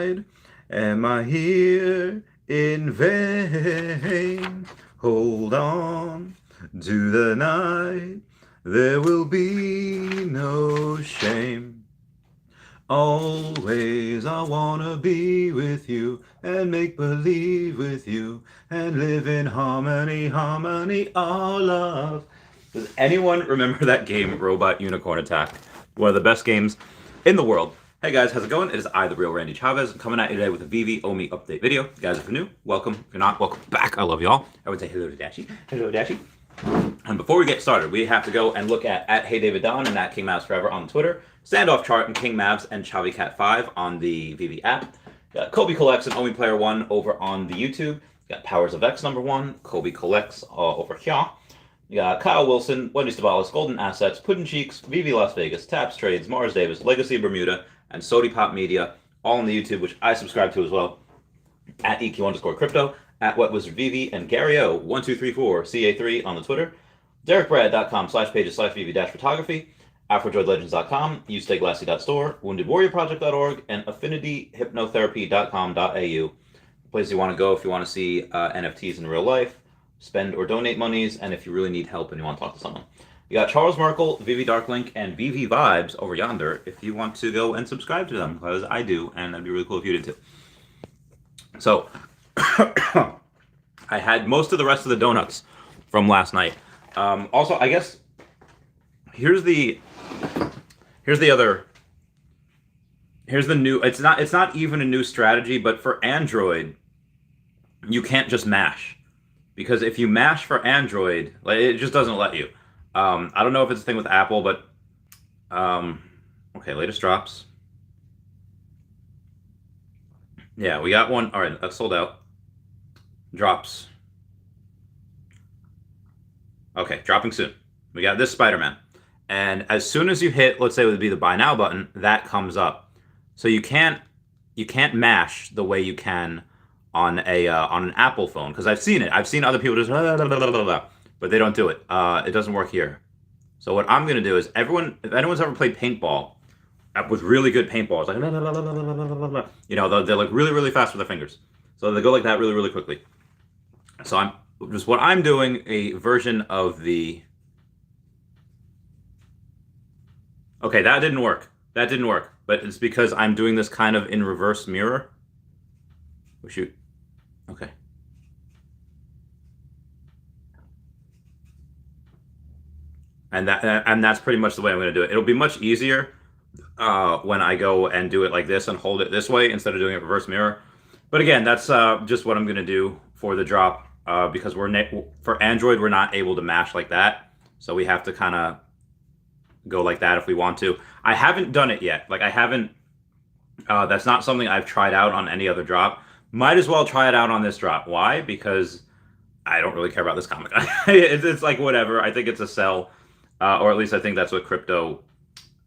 denied? Am I here in vain? Hold on to the night. There will be no shame. Always I wanna be with you and make believe with you and live in harmony, harmony, all love. Does anyone remember that game, Robot Unicorn Attack? One of the best games in the world. Hey guys, how's it going? It is I, the real Randy Chavez, coming at you today with a Veve Omi update video. You guys, if you're new, welcome. If you're not, welcome back. I love y'all. I would say hello to Dashi. Hello, Dashi. And before we get started, we have to go and look at @HeyDavidDon and @KingMavsForever on Twitter, Standoff Chart and King Mavs and ChaviCat5 on the Veve app. Got Kobe Collects and Omi Player 1 over on the YouTube. Got Powers of X #1, Kobe Collects over here. You got Kyle Willson, Wendy Stibalis, Golden Assets, Puddin' Cheeks, Veve Las Vegas, Taps Trades, Mars Davis, Legacy Bermuda, and Sody Pop Media, all on the YouTube, which I subscribe to as well. @EQ_crypto, @WetWizardVeve, and Gary O1234 CA3 on the Twitter. DerekBrad.com/pages/Veve-photography, AfroDroidLegends.com, UStayGlassy.store, WoundedWarriorProject.org, and AffinityHypnotherapy.com.au. The place you want to go if you want to see NFTs in real life, spend or donate monies, and if you really need help and you want to talk to someone. You got Charles Merkel, Veve Darklink, and Veve Vibes over yonder if you want to go and subscribe to them, because I do, and that'd be really cool if you did too. So, I had most of the rest of the donuts from last night. Also, I guess here's the new. It's not even a new strategy, but for Android, you can't just mash, because if you mash for Android, like, it just doesn't let you. I don't know if it's a thing with Apple, but okay, latest drops. Yeah, we got one. All right, that's sold out. Drops. Okay, dropping soon. We got this Spider-Man. And as soon as you hit, let's say it would be the buy now button, that comes up. So you can't mash the way you can on an Apple phone, because I've seen it. I've seen other people just but they don't do it. It doesn't work here. So what I'm gonna do is, if anyone's ever played paintball with really good paintballs, like you know, they're like really, really fast with their fingers. So they go like that really, really quickly. So I'm doing a version of the. Okay, that didn't work. That didn't work. But it's because I'm doing this kind of in reverse mirror. Oh, shoot. Okay. And that's pretty much the way I'm going to do it. It'll be much easier when I go and do it like this and hold it this way instead of doing it reverse mirror. But again, that's just what I'm going to do for the drop, because for Android, we're not able to mash like that. So we have to kind of go like that if we want to. I haven't done it yet. Like, I haven't, that's not something I've tried out on any other drop. Might as well try it out on this drop. Why? Because I don't really care about this comic. It's like whatever. I think it's a sell. Or at least I think that's what crypto,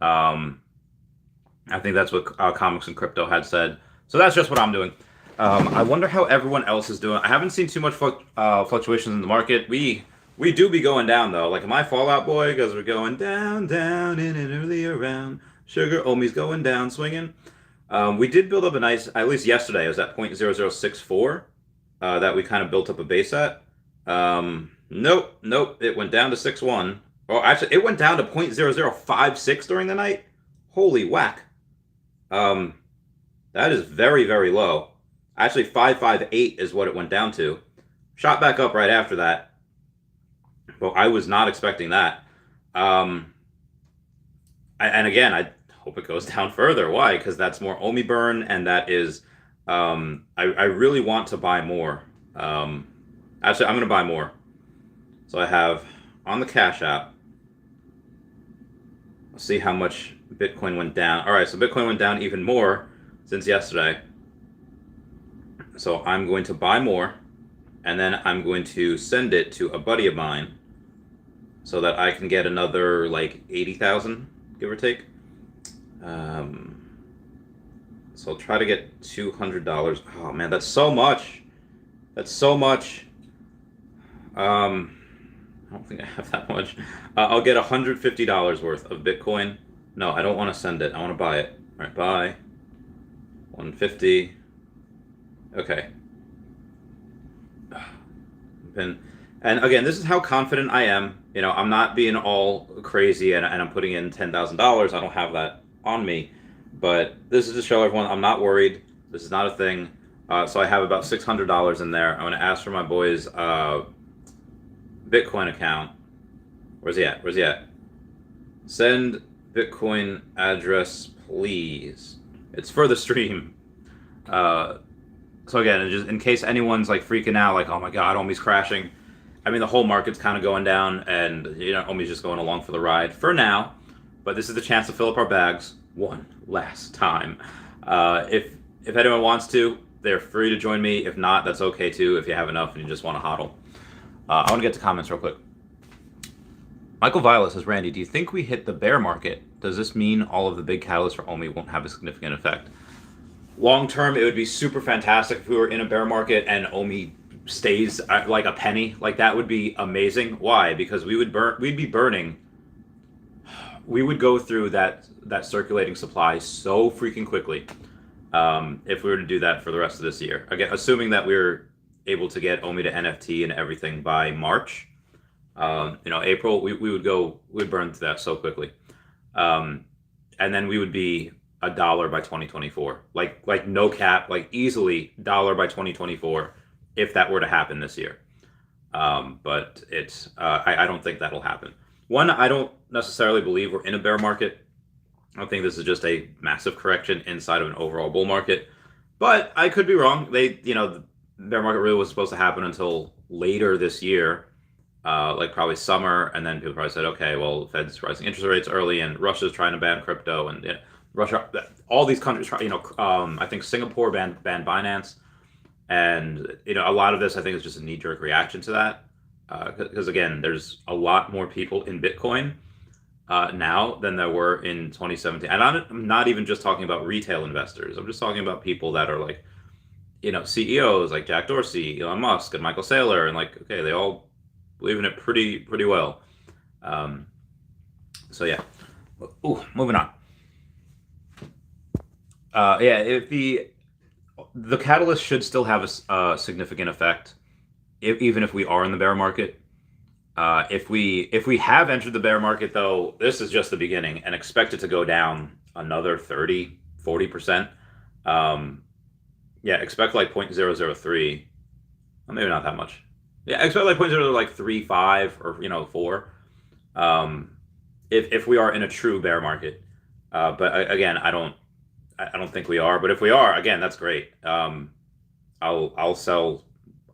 I think that's what Comics and Crypto had said. So that's just what I'm doing. I wonder how everyone else is doing. I haven't seen too much fluctuations in the market. We do be going down, though. Like, my Fallout Boy, because we're going down, down, in an earlier round. Sugar Omi's going down, swinging. We did build up a nice, at least yesterday, it was at 0.0064 that we kind of built up a base at. Nope, it went down to 6.1. Oh, actually, it went down to 0.0056 during the night. Holy whack. That is very, very low. Actually, 558 is what it went down to. Shot back up right after that. But I was not expecting that. And again, I hope it goes down further. Why? Because that's more Omi burn, and that is... I really want to buy more. Actually, I'm going to buy more. So I have on the Cash App. Let's see how much Bitcoin went down. All right, so Bitcoin went down even more since yesterday. So I'm going to buy more, and then I'm going to send it to a buddy of mine so that I can get another, like, 80,000, give or take. So I'll try to get $200. Oh, man, that's so much. That's so much. I don't think I have that much. I'll get $150 worth of Bitcoin. No, I don't want to send it. I want to buy it. All right, buy. 150. Okay. And again, this is how confident I am. I'm not being all crazy and I'm putting in $10,000. I don't have that on me. But this is to show everyone I'm not worried. This is not a thing. So I have about $600 in there. I'm going to ask for my boy's Bitcoin account. Where's he at? Send Bitcoin address, please. It's for the stream. So again, just in case anyone's like freaking out, like, oh my God, Omi's crashing. I mean, the whole market's kind of going down, and Omi's just going along for the ride for now. But this is the chance to fill up our bags one last time. If anyone wants to, they're free to join me. If not, that's okay too. If you have enough and you just want to hodl. I want to get to comments real quick. Michael Violet says, Randy, do you think we hit the bear market? Does this mean all of the big catalysts for Omi won't have a significant effect? Long term, it would be super fantastic if we were in a bear market and Omi stays like a penny. Like, that would be amazing. Why? Because we would go through that circulating supply so freaking quickly if we were to do that for the rest of this year. Again, assuming that we were able to get Omi to NFT and everything by March. April, we'd burn through that so quickly. And then we would be $1 by 2024, like no cap, like easily $1 by 2024, if that were to happen this year. But it's I don't think that'll happen. One, I don't necessarily believe we're in a bear market. I think this is just a massive correction inside of an overall bull market. But I could be wrong. The bear market really was supposed to happen until later this year, like probably summer, and then people probably said, okay, well, Fed's rising interest rates early, and Russia's trying to ban crypto, and Russia, all these countries, I think Singapore banned Binance, and a lot of this I think is just a knee-jerk reaction to that, because again, there's a lot more people in Bitcoin now than there were in 2017, and I'm not even just talking about retail investors. I'm just talking about people that are like, CEOs like Jack Dorsey, Elon Musk, and Michael Saylor, and like, okay, they all believe in it pretty well. So yeah. Ooh, moving on. If the catalyst should still have a significant effect, even if we are in the bear market. If we have entered the bear market, though, this is just the beginning, and expect it to go down another 30-40%. Expect like 0.003, well, maybe not that much. Yeah, expect like 0.035 or 4. If we are in a true bear market, but again, I don't think we are. But if we are, again, that's great. I'll sell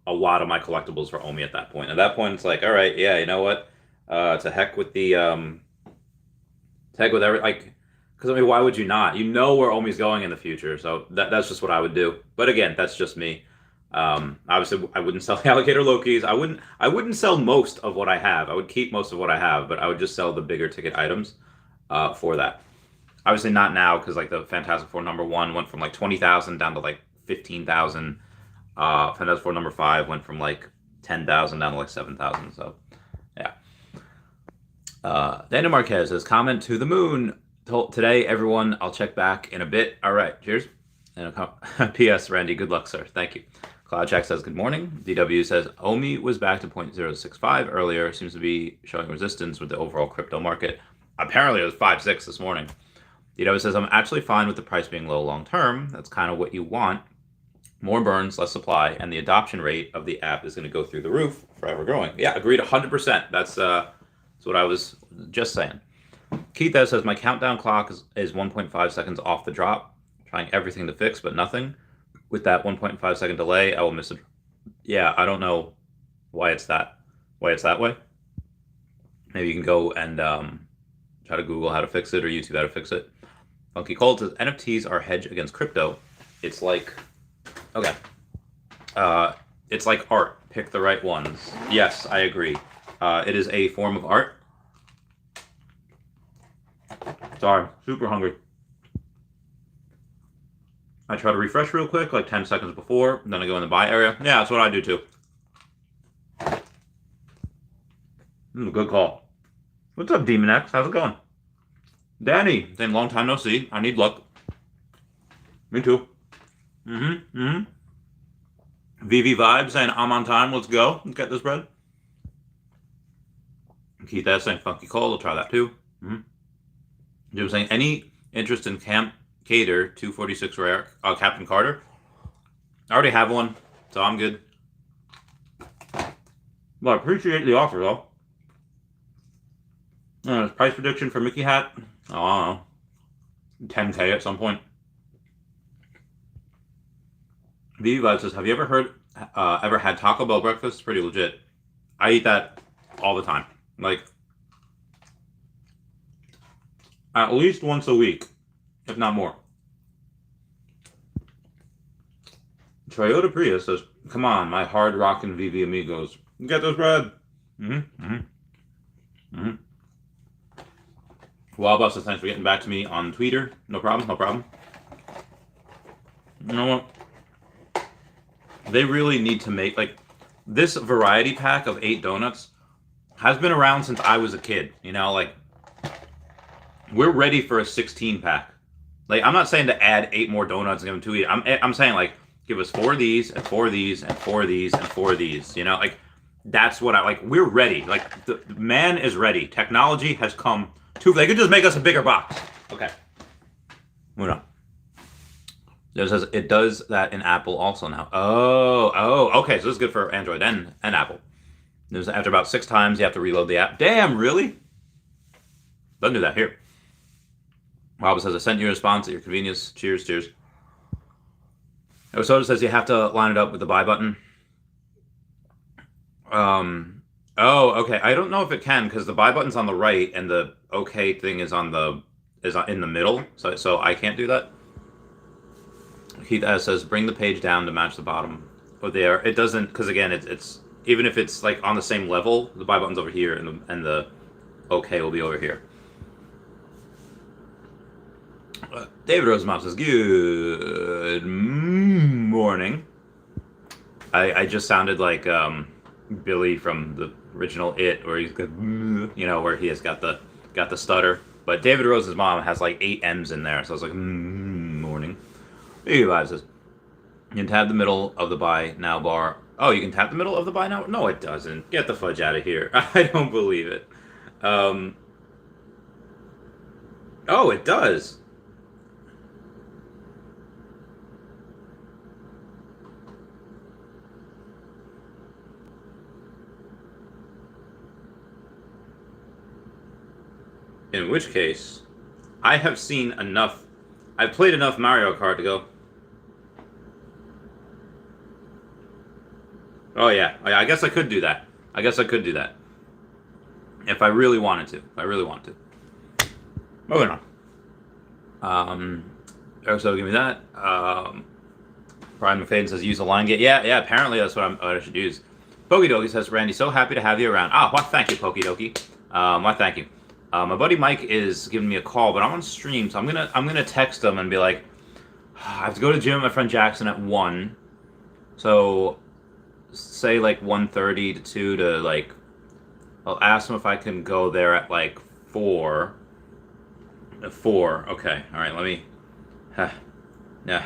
a lot of my collectibles for Omi at that point. At that point, it's like, all right, yeah, you know what? To heck with because why would you not? Where Omi's going in the future, so that's just what I would do. But again, that's just me. Obviously, I wouldn't sell the alligator Lokis. I wouldn't sell most of what I have. I would keep most of what I have, but I would just sell the bigger ticket items for that. Obviously not now, because like the Fantastic Four #1 went from like 20,000 down to like 15,000. Fantastic Four #5 went from like 10,000 down to like 7,000. So yeah. Dana Marquez says, comment to the moon. Today, everyone, I'll check back in a bit. All right, cheers. And P.S. Randy, good luck, sir. Thank you. CloudCheck says, good morning. DW says, Omi was back to 0.065 earlier. Seems to be showing resistance with the overall crypto market. Apparently, it was 5.6 this morning. DW says, I'm actually fine with the price being low long term. That's kind of what you want. More burns, less supply, and the adoption rate of the app is going to go through the roof, forever growing. Yeah, agreed 100%. That's what I was just saying. Keith says, my countdown clock is 1.5 seconds off the drop. Trying everything to fix, but nothing. With that 1.5 second delay, I will miss it. Yeah, I don't know why it's that way. Maybe you can go and try to Google how to fix it, or YouTube how to fix it. Funky Cold says, NFTs are hedge against crypto. It's like, okay. It's like art. Pick the right ones. Yes, I agree. It is a form of art. Sorry, super hungry. I try to refresh real quick, like 10 seconds before, and then I go in the buy area. Yeah, that's what I do too. Good call. What's up, Demon X? How's it going? Danny, saying long time no see. I need luck. Me too. Veve Vibe saying, I'm on time. Let's go. Let's get this bread. Keith S saying, Funky Cole. We'll try that too. Jim saying, any interest in Camp Cater 246 Rare Captain Carter? I already have one, so I'm good. Well, I appreciate the offer, though. Price prediction for Mickey Hat? Oh, I don't know. 10K at some point. Viva says, have you ever had Taco Bell breakfast? It's pretty legit. I eat that all the time. Like, at least once a week, if not more. Toyota Prius says, come on, my hard rockin' VV amigos. Get those bread. Wildbus says, thanks for getting back to me on Twitter. No problem, no problem. You know what? They really need to make, like, this variety pack of 8 donuts has been around since I was a kid. You know, like, we're ready for a 16 pack. Like, I'm not saying to add 8 more donuts and give them 2 each. I'm saying, like, give us 4 of these, and 4 of these, and 4 of these, and 4 of these. You know, like, that's what I, like, we're ready. Like, the man is ready. Technology has come to, they could just make us a bigger box. Okay. Moving on. It says it does that in Apple also now. Okay. So this is good for Android and Apple. There's, after about 6 times, you have to reload the app. Damn, really? Doesn't do that here. Rob says, I sent you a response at your convenience. Cheers, cheers. Soda says you have to line it up with the buy button. Okay. I don't know if it can, because the buy button's on the right and the okay thing is in the middle. So I can't do that. Keith S says, bring the page down to match the bottom. But there, it doesn't, because again, it's even if it's like on the same level, the buy button's over here and the okay will be over here. David Rosenbaum says, good morning. I just sounded like Billy from the original It, where he's good, you know, where he has got the stutter. But David Rose's mom has like 8 M's in there, so I was like, morning. Eli says, you can tap the middle of the buy now bar. Oh, you can tap the middle of the buy now? No, it doesn't. Get the fudge out of here. I don't believe it. Oh, it does. In which case, I have seen enough. I've played enough Mario Kart to go, oh yeah, I guess I could do that. If I really wanted to. Moving on. So give me that. Brian McFadden says use a line gate. Yeah, apparently that's what I should use. Pokedoki says, Randy, so happy to have you around. Well, thank you, Pokedoki. Thank you. My buddy Mike is giving me a call, but I'm on stream, so I'm gonna text him and be like, I have to go to the gym with my friend Jackson at 1. So say like 1:30 to 2 to like, I'll ask him if I can go there at like 4. At 4, okay. All right, let me. Yeah.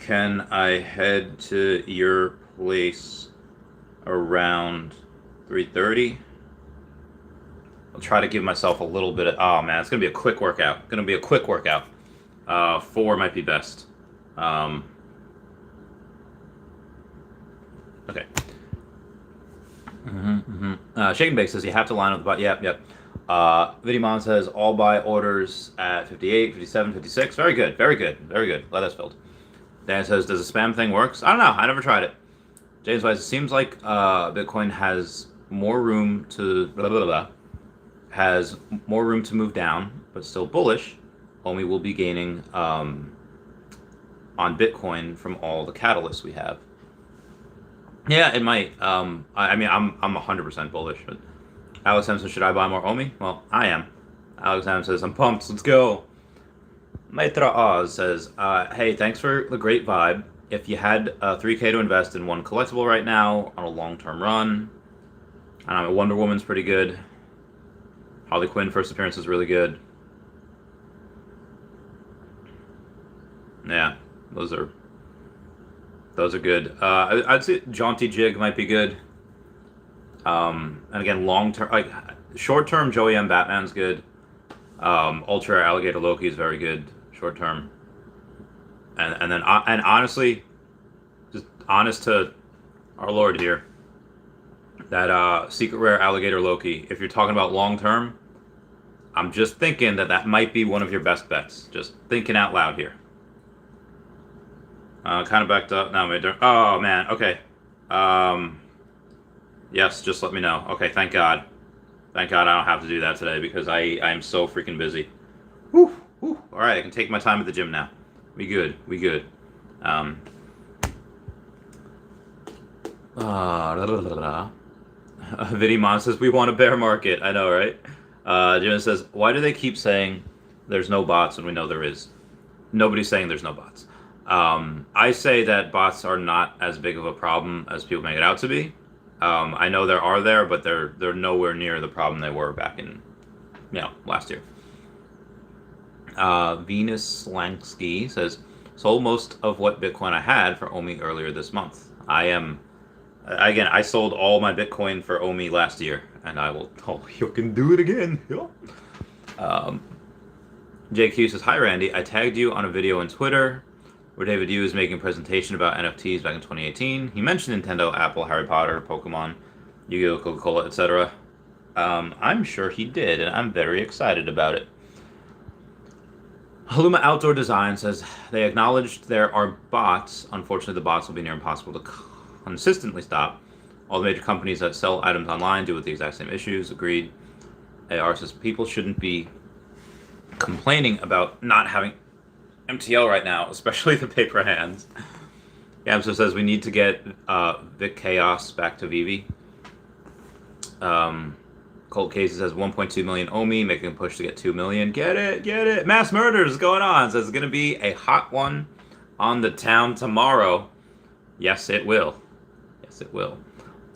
Can I head to your place around 3:30? I'll try to give myself a little bit of, oh man, it's gonna be a quick workout. 4 might be best. Okay. Shake and Bake says you have to line up the buy. Yep. Vidimon says all buy orders at 58, 57, 56. Very good. Let us filled. Dan says, does the spam thing work? I don't know. I never tried it. James Weiss, it seems like Bitcoin has more room to has more room to move down, but still bullish. Omi will be gaining on Bitcoin from all the catalysts we have. Yeah, it might. I mean, I'm 100% bullish. But Alex Hampson, should I buy more Omi? Well, I am. Alex Hampson says, I'm pumped. Let's go. Maitra Oz says, hey, thanks for the great vibe. If you had 3K to invest in one collectible right now on a long-term run, and Wonder Woman's pretty good. Harley Quinn first appearance is really good. Yeah, those are good. I'd say Jaunty Jig might be good. And again, long term, like short term, Joey M. Batman's good. Ultra Alligator Loki is very good short term. And then and honestly, just honest to our Lord here, that Secret Rare Alligator Loki, if you're talking about long term, I'm just thinking that might be one of your best bets. Just thinking out loud here. Kind of backed up. Now, oh man. Okay. Yes, just let me know. Okay, thank God. Thank God I don't have to do that today because I'm so freaking busy. Whew, whew. All right, I can take my time at the gym now. We good. We good. Vidimon says we want a bear market. I know, right? Jim says, why do they keep saying there's no bots when we know there is? Nobody's saying there's no bots. I say that bots are not as big of a problem as people make it out to be. I know there are there, but they're nowhere near the problem they were back in, last year. Venus Slansky says, sold most of what Bitcoin I had for OMI earlier this month. I sold all my Bitcoin for OMI last year, and I will, you can do it again. JQ says, hi Randy, I tagged you on a video on Twitter where David Yu is making a presentation about NFTs back in 2018. He mentioned Nintendo, Apple, Harry Potter, Pokemon, Yu-Gi-Oh!, Coca-Cola, etc. I'm sure he did, and I'm very excited about it. Haluma Outdoor Design says, they acknowledged there are bots. Unfortunately, the bots will be near impossible to consistently stop. All the major companies that sell items online deal with the exact same issues. Agreed. AR says, people shouldn't be complaining about not having MTL right now, especially the paper hands. Gamso says we need to get Vic Chaos back to Veve. Cold Cases says 1.2 million OMI, making a push to get 2 million. Get it. Mass murders is going on. Says it's going to be a hot one on the town tomorrow. Yes, it will.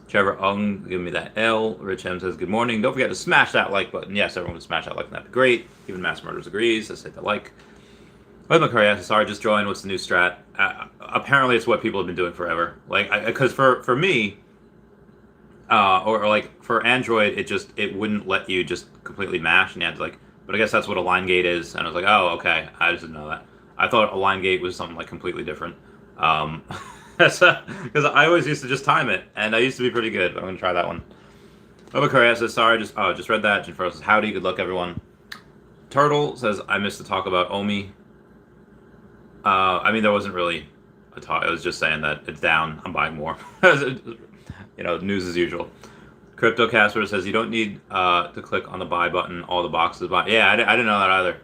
Trevor Ung, give me that L. Rich M says good morning. Don't forget to smash that like button. Yes, everyone would smash that like, that'd be great. Even Mass Murders agrees. Let's hit the like. With McCurry, sorry, just joined. What's the new strat? Apparently, it's what people have been doing forever. Like, because for me, or like for Android, it wouldn't let you just completely mash, and you had to like. But I guess that's what a line gate is, and I was like, oh, okay, I just didn't know that. I thought a line gate was something like completely different. Because I always used to just time it, and I used to be pretty good. I'm gonna try that one. McCurry says sorry, just read that. Jennifer says howdy, good luck everyone. Turtle says I missed the talk about OMI. I mean, there wasn't really a talk. I was just saying that it's down. I'm buying more. News as usual. Crypto Casper says you don't need to click on the buy button. All the boxes buy. Yeah, I didn't know that either.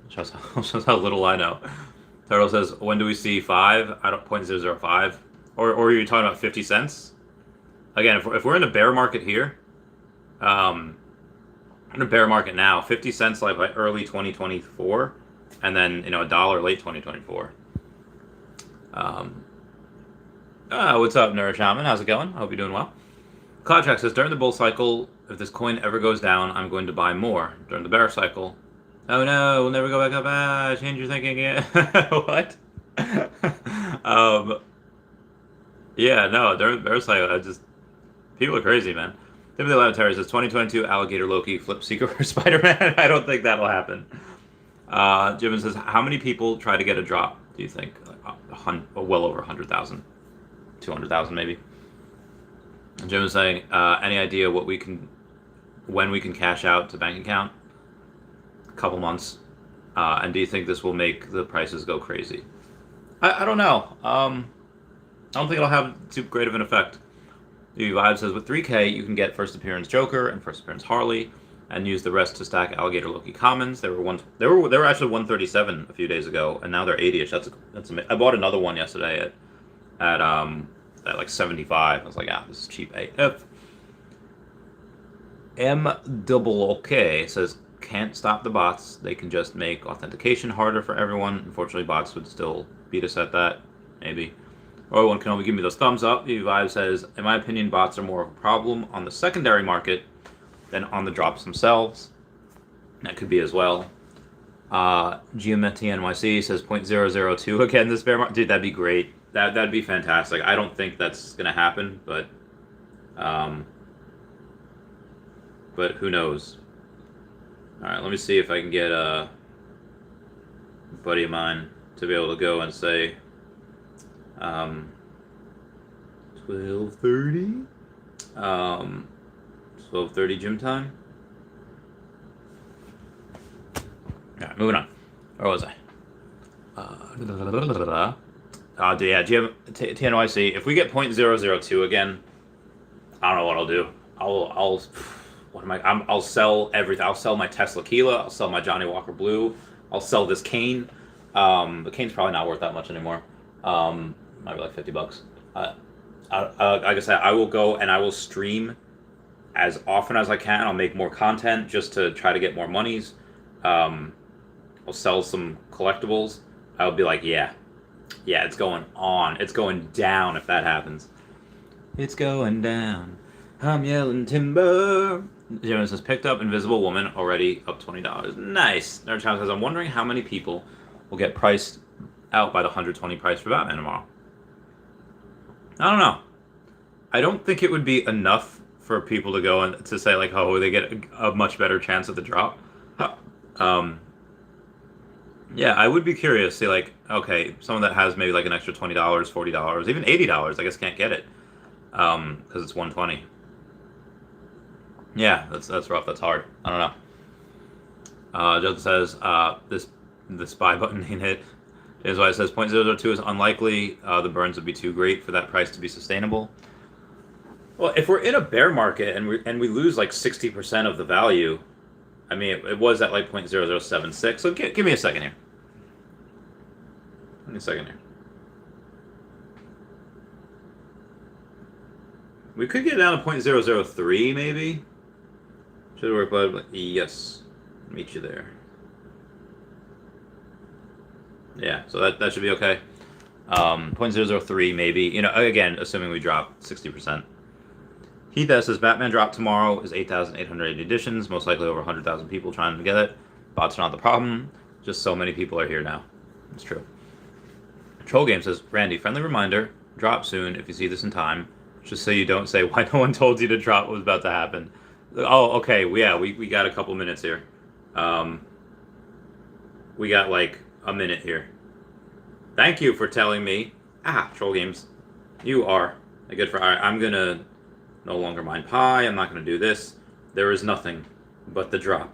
Shows how little I know. Turtle says, when do we see 5? I don't 0.005. Or are you talking about 50 cents? Again, if we're in a bear market here, in a bear market now, 50 cents like by early 2024. And then, $1 late 2024. What's up, Nerd Shaman? How's it going? I hope you're doing well. Cloudtrack says, during the bull cycle, if this coin ever goes down, I'm going to buy more. During the bear cycle, oh no, we'll never go back up. Change your thinking again. What? Yeah, no, during the bear cycle, people are crazy, man. Timothy Lavatory says, 2022 Alligator Loki flip Secret Spider-Man. I don't think that'll happen. Jim says, how many people try to get a drop, do you think? Well over 100,000. 200,000 maybe. And Jim is saying, any idea when we can cash out to bank account? A couple months. And do you think this will make the prices go crazy? I don't know. I don't think it'll have too great of an effect. The Vibe says, with 3K, you can get first appearance Joker and first appearance Harley, and use the rest to stack Alligator Loki commons. They were actually 137 a few days ago, and now they're 80ish. That's amazing. I bought another one yesterday at like 75. I was like, this is cheap AF. M-double-OK says, can't stop the bots. They can just make authentication harder for everyone. Unfortunately, bots would still beat us at that, maybe. Or one can only give me those thumbs up. The Vibe says, in my opinion, bots are more of a problem on the secondary market than on the drops themselves. That could be as well. Geometry NYC says 0.002 again this bear market. Dude, that'd be great. That'd be fantastic. I don't think that's gonna happen, um, but who knows? All right, let me see if I can get a buddy of mine to be able to go and say 12:30, 12:30 gym time. All right, moving on. Where was I? Yeah, TNYC. If we get 0.002 again, I don't know what I'll do. I'll sell everything. I'll sell my Tesla Kila. I'll sell my Johnny Walker Blue. I'll sell this cane. The cane's probably not worth that much anymore. Might be like $50. Like I said, I will go and I will stream as often as I can. I'll make more content just to try to get more monies. I'll sell some collectibles. I'll be like, yeah, it's going on. It's going down if that happens. It's going down. I'm yelling timber. Jonas says, picked up Invisible Woman, already up $20. Nice. Nerd Child says, I'm wondering how many people will get priced out by the 120 price for Batman tomorrow. I don't know. I don't think it would be enough for people to go and to say like, oh, they get a much better chance of the drop. Yeah, I would be curious. See, like, okay, someone that has maybe like an extra $20, $40, even $80, I guess can't get it because it's 120. Yeah, that's rough. That's hard. I don't know. Justin says the spy button ain't hit. Is why it says 0.002 is unlikely. The burns would be too great for that price to be sustainable. Well, if we're in a bear market and we lose like 60% of the value, I mean, it was at like 0.0076. So give me a second here. Give me a second here. We could get down to 0.003 maybe. Should work, but yes, meet you there. Yeah, so that should be okay. 0.003 maybe. You know, again, assuming we drop 60%. Heath says Batman drop tomorrow is 8,880 editions, most likely over 100,000 people trying to get it. Bots are not the problem, just so many people are here now. It's true. Troll Game says, Randy, friendly reminder, drop soon if you see this in time, just so you don't say why no one told you to drop what was about to happen. Oh, okay, yeah, we got a couple minutes here. We got like a minute here. Thank you for telling me. Troll Games, you are a good for. I'm gonna no longer mind pie. I'm not gonna do this. There is nothing but the drop.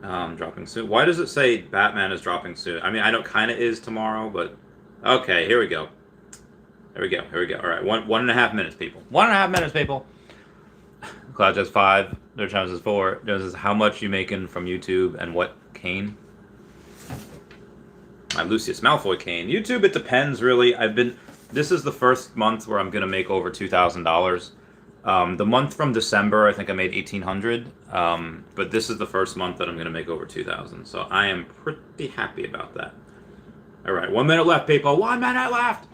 Dropping soon. Why does it say Batman is dropping soon? I mean, I know it kind of is tomorrow, but okay. Here we go. Here we go. All right, 1.5 minutes, people. 1.5 minutes, people. Cloud says 5. Their Chavez says 4. Jones says how much you making from YouTube and what cane? My Lucius Malfoy cane. YouTube, it depends really. This is the first month where I'm gonna make over $2,000. The month from December, I think I made $1,800. But this is the first month that I'm gonna make over $2,000. So I am pretty happy about that. All right, 1 minute left, people. 1 minute left.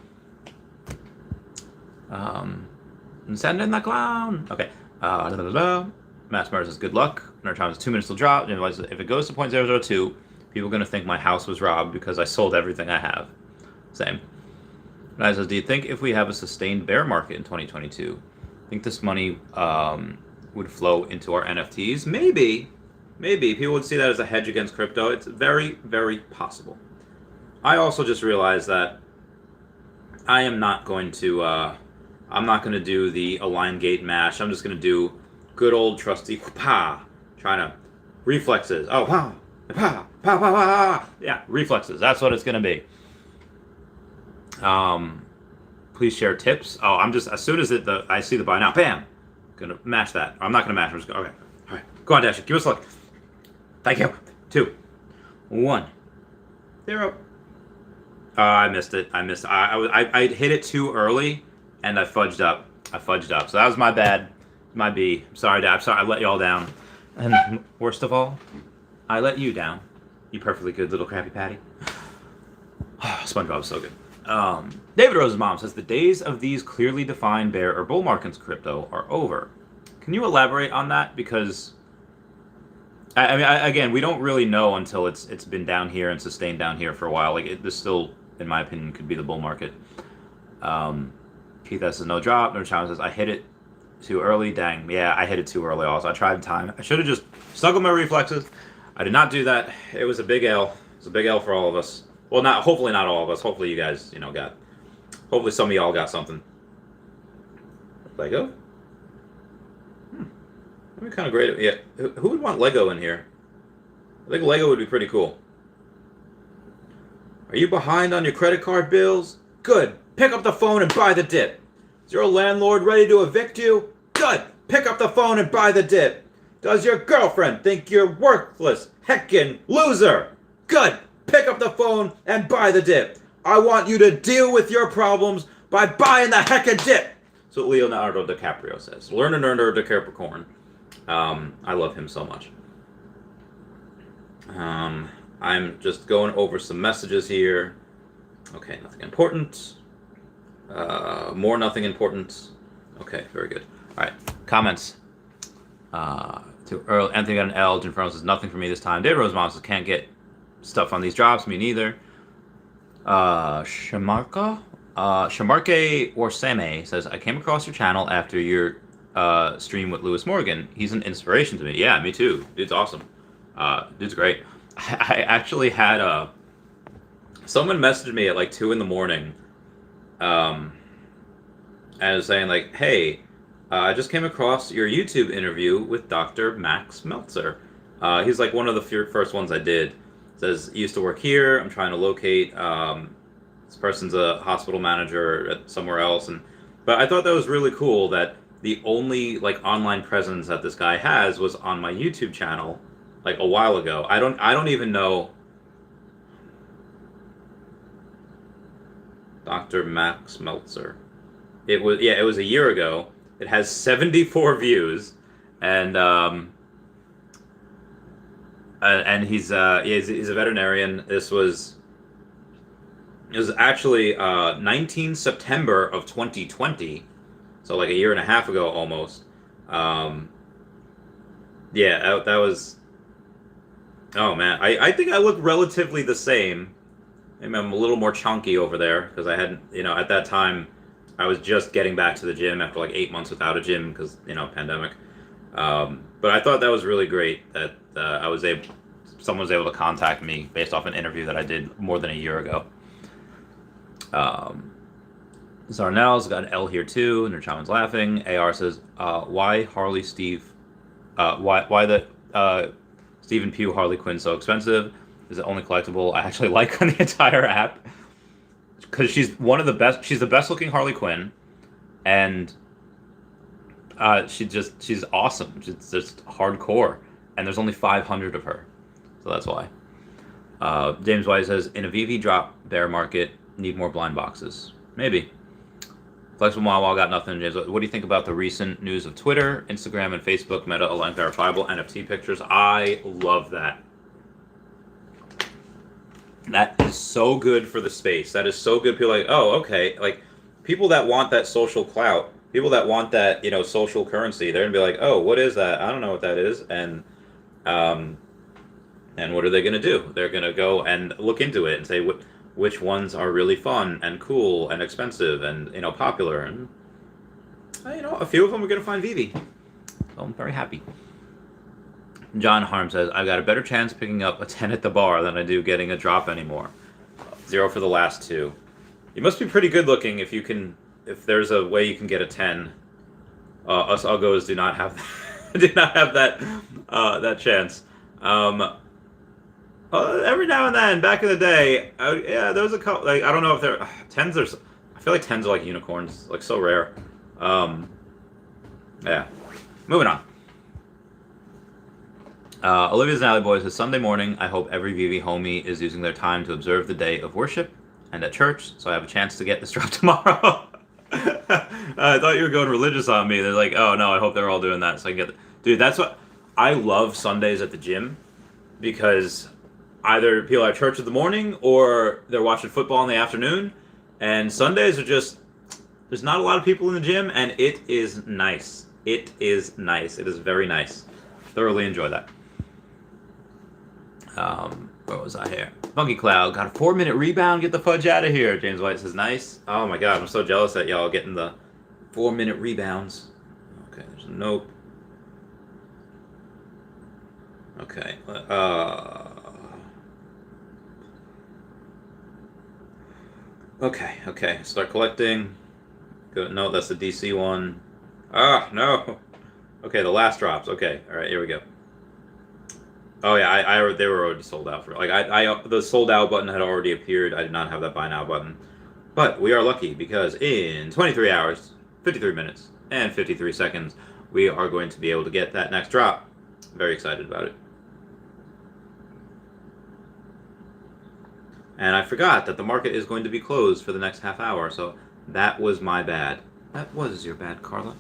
Send in the clown. Okay. Mass Murder says good luck. Nerd Time is 2 minutes till drop. If it goes to 0.002, people are gonna think my house was robbed because I sold everything I have. Same. Nice says, do you think if we have a sustained bear market in 2022, I think this money would flow into our NFTs? Maybe. People would see that as a hedge against crypto. It's very, very possible. I also just realized that I am not going to I'm not going to do the align gate mash. I'm just going to do good old trusty pa, trying to reflexes. Oh, pa, pa, pa, pa, pa. Yeah, reflexes. That's what it's going to be. Please share tips. Oh, I'm just, as soon as I see the buy now, bam, going to mash that. I'm not going to mash. I'm just going, okay. All right. Go on, Dash. Give us a look. Thank you. 2, 1, 0. I missed it. I hit it too early, and I fudged up. So that was my bad. My B. Sorry, Dad. Sorry, I let y'all down. And worst of all, I let you down. You perfectly good little Krabby Patty. SpongeBob's so good. David Rose's mom says the days of these clearly defined bear or bull markets crypto are over. Can you elaborate on that? Because I mean, again, we don't really know until it's been down here and sustained down here for a while. Like this still, in my opinion, could be the bull market. Keith says no drop. No challenge says I hit it too early. Dang, yeah, I hit it too early. Also, I tried time. I should have just stuck with my reflexes. I did not do that. It was a big L. It was a big L for all of us. Well, not hopefully not all of us. Hopefully you guys, got. Hopefully some of y'all got something. Lego. That'd be kind of great. Yeah, who would want Lego in here? I think Lego would be pretty cool. Are you behind on your credit card bills? Good. Pick up the phone and buy the dip. Is your landlord ready to evict you? Good. Pick up the phone and buy the dip. Does your girlfriend think you're worthless? Heckin' loser. Good. Pick up the phone and buy the dip. I want you to deal with your problems by buying the heckin' dip. So Leonardo DiCaprio says. Learn and earn the Capricorn. I love him so much. I'm just going over some messages here. Okay, nothing important. More nothing important. Okay, very good. All right, comments. To Earl, Anthony got an L. Jim Fernando says nothing for me this time. David Rosemont says can't get stuff on these drops. Me neither. Shamarke or Same says I came across your channel after your stream with Lewis Morgan. He's an inspiration to me. Yeah, me too. Dude's awesome. Dude's great. I actually had someone messaged me at like 2 a.m. And was saying like, hey, I just came across your YouTube interview with Dr. Max Meltzer. He's like one of the first ones I did. Says, used to work here. I'm trying to locate. This person's a hospital manager at somewhere else. But I thought that was really cool that the only like online presence that this guy has was on my YouTube channel like a while ago. I don't even know. Dr. Max Meltzer. It was a year ago. It has 74 views, and he's a veterinarian. It was actually 19 September of 2020, so like a year and a half ago almost. That was. Oh man, I think I look relatively the same. Maybe I'm a little more chunky over there because I hadn't, at that time, I was just getting back to the gym after like 8 months without a gym because, pandemic. But I thought that was really great that someone was able to contact me based off an interview that I did more than a year ago. Zarnell's got an L here too, and Chaman's laughing. AR says, why Harley Steve, why the Stephen Pugh Harley Quinn so expensive? Is the only collectible I actually like on the entire app because she's one of the best. She's the best looking Harley Quinn, and she's awesome. She's just hardcore, and there's only 500 of her, so that's why. James White says in a Veve drop bear market, need more blind boxes. Maybe. Flexible Wawa got nothing. James, what do you think about the recent news of Twitter, Instagram, and Facebook Meta allowing verifiable NFT pictures? I love that. That is so good for the space. That is so good. People are like, oh, okay. Like, people that want that social clout, people that want that, social currency, they're going to be like, oh, what is that? I don't know what that is. And what are they going to do? They're going to go and look into it and say which ones are really fun and cool and expensive and, popular. And, a few of them are going to find Veve. So I'm very happy. John Harm says, I've got a better chance picking up a 10 at the bar than I do getting a drop anymore. 0 for the last 2. You must be pretty good looking if there's a way you can get a 10. Us uggos do not have that chance. Every now and then, back in the day, there was a couple, like, I don't know if there 10s are, I feel like 10s are like unicorns, like so rare. Yeah. Moving on. Olivia's Alley Boy says, Sunday morning, I hope every Veve homie is using their time to observe the day of worship and at church, so I have a chance to get this drop tomorrow. I thought you were going religious on me. They're like, oh no, I hope they're all doing that so I can get the... Dude, that's what... I love Sundays at the gym because either people are at church in the morning or they're watching football in the afternoon, and Sundays are just... There's not a lot of people in the gym, and it is nice. It is nice. It is very nice. Thoroughly enjoy that. Where was I here? Funky Cloud got a 4-minute rebound. Get the fudge out of here. James White says nice. Oh my god, I'm so jealous that y'all getting the 4-minute rebounds. Okay, there's a nope. Okay. Okay. Start collecting. Good. No, that's the DC one. No. Okay, the last drops. Okay, all right, here we go. Oh yeah, they were already sold out for the sold out button had already appeared. I did not have that buy now button, but we are lucky because in 23 hours, 53 minutes, and 53 seconds, we are going to be able to get that next drop. Very excited about it. And I forgot that the market is going to be closed for the next half hour, so that was my bad. That was your bad, Carla.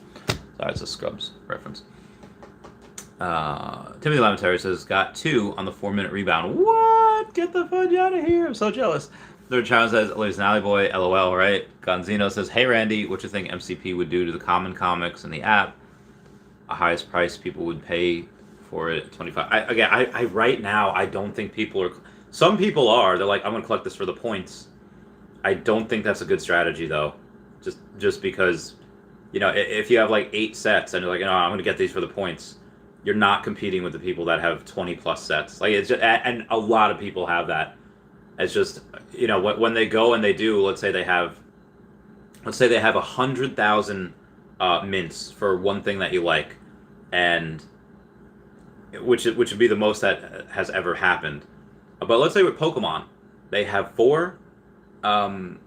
Sorry, it's a Scrubs reference. Timothy Lamentary says, got 2 on the 4-minute rebound. What? Get the fudge out of here. I'm so jealous. Third Child says, Ladies and Alley Boy, LOL, right? Gonzino says, hey, Randy, what you think MCP would do to the common comics in the app? A highest price people would pay for it, 25. I right now, I don't think people are... Some people are. They're like, I'm going to collect this for the points. I don't think that's a good strategy, though. Just because, if you have like 8 sets and you're like, I'm going to get these for the points, you're not competing with the people that have 20 plus sets. Like, it's just, and a lot of people have that. It's just, when they go and they do, let's say they have 100,000 mints for one thing that you like, and which would be the most that has ever happened. But let's say with Pokemon, they have four NFTs,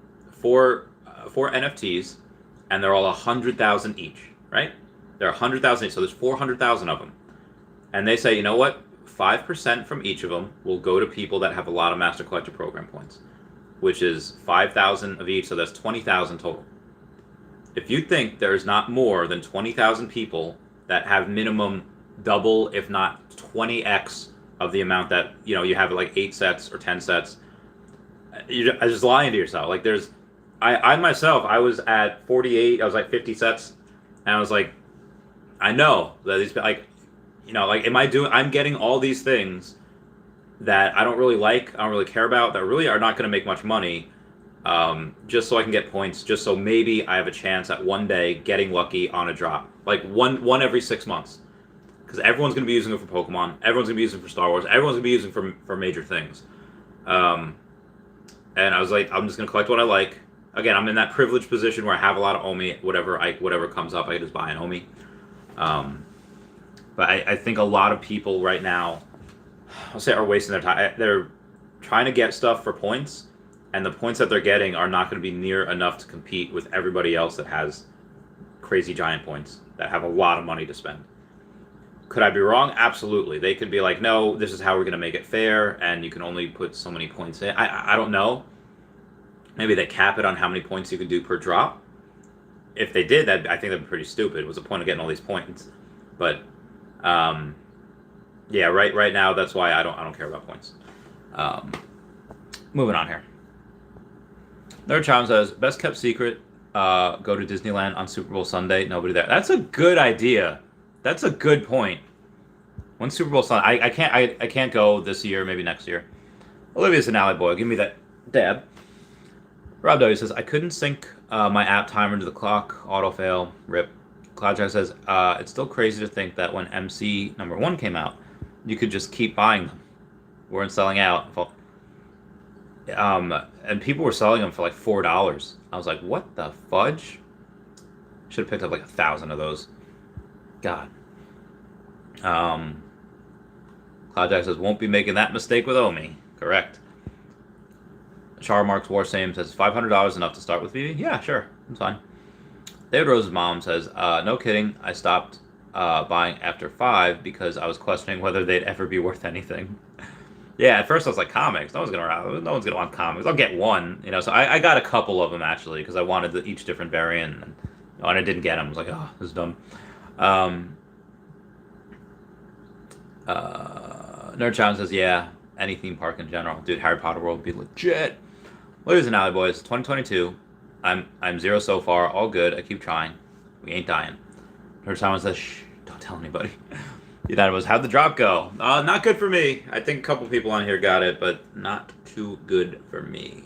and they're all 100,000 each, right? They're 100,000 each, so there's 400,000 of them. And they say, you know what? 5% from each of them will go to people that have a lot of Master Collector Program points, which is 5,000 of each, so that's 20,000 total. If you think there's not more than 20,000 people that have minimum double, if not 20x of the amount that, you have like 8 sets or 10 sets, you're just lying to yourself. Like I myself, I was at 48, I was like 50 sets, and I was like, I know that these, I'm getting all these things that I don't really like, I don't really care about, that really are not going to make much money, just so I can get points, just so maybe I have a chance at one day getting lucky on a drop. Like one every 6 months. Because everyone's going to be using it for Pokemon, everyone's going to be using it for Star Wars, everyone's going to be using it for major things. And I was like, I'm just going to collect what I like. Again, I'm in that privileged position where I have a lot of Omi. Whatever comes up, I can just buy an Omi. But I think a lot of people right now, I'll say, are wasting their time. They're trying to get stuff for points, and the points that they're getting are not going to be near enough to compete with everybody else that has crazy giant points, that have a lot of money to spend. Could I be wrong? Absolutely. They could be like, no, this is how we're going to make it fair, and you can only put so many points in. I don't know. Maybe they cap it on how many points you can do per drop. If they did, I think that'd be pretty stupid. What's the point of getting all these points? But yeah, right now, that's why I don't care about points. Moving on here. Third Child says, best kept secret, go to Disneyland on Super Bowl Sunday. Nobody there. That's a good idea. That's a good point. When Super Bowl Sunday, I can't go this year, maybe next year. Olivia's an alley boy. Give me that dab. Rob W says, I couldn't sync my app timer to the clock. Auto fail. Rip. Cloudjack says, it's still crazy to think that when MC #1 came out, you could just keep buying them. Weren't selling out. And people were selling them for like $4. I was like, what the fudge? Should have picked up like 1,000 of those. God. Cloudjack says, won't be making that mistake with Omi. Correct. Char Marks Warsame says, $500 enough to start with Veve? Yeah, sure. That's fine. David Rose's mom says, no kidding. I stopped buying after 5 because I was questioning whether they'd ever be worth anything. Yeah, at first I was like, comics. No one's gonna want comics. I'll get one, So I got a couple of them actually because I wanted each different variant, and I didn't get them. I was like, oh, this is dumb. Nerd Child says, yeah, any theme park in general, dude. Harry Potter World would be legit. Ladies and alley boys, 2022. I'm 0 so far. All good. I keep trying. We ain't dying. Nerd Child says, shh, don't tell anybody. Unanimous. How'd the drop go? Not good for me. I think a couple people on here got it, but not too good for me.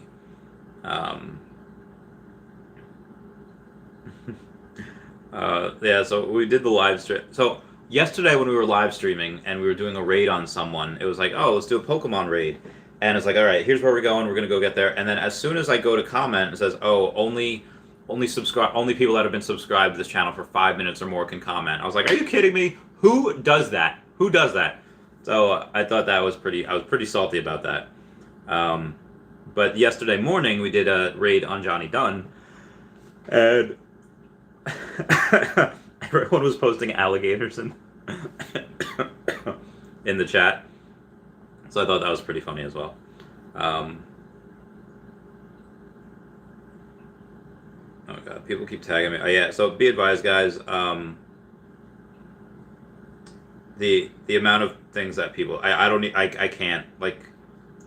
Yeah, so we did the live stream. So yesterday when we were live streaming and we were doing a raid on someone, it was like, oh, let's do a Pokemon raid. And it's like, all right, here's where we're going. We're gonna go get there. And then as soon as I go to comment, it says, oh, only subscribe, only people that have been subscribed to this channel for 5 minutes or more can comment. I was like, are you kidding me? Who does that? Who does that? So I thought that was I was pretty salty about that. But yesterday morning we did a raid on Johnny Dunn, and everyone was posting alligators in in the chat. So I thought that was pretty funny as well. Oh god, people keep tagging me. Oh yeah, so be advised, guys. The amount of things that people I can't, like,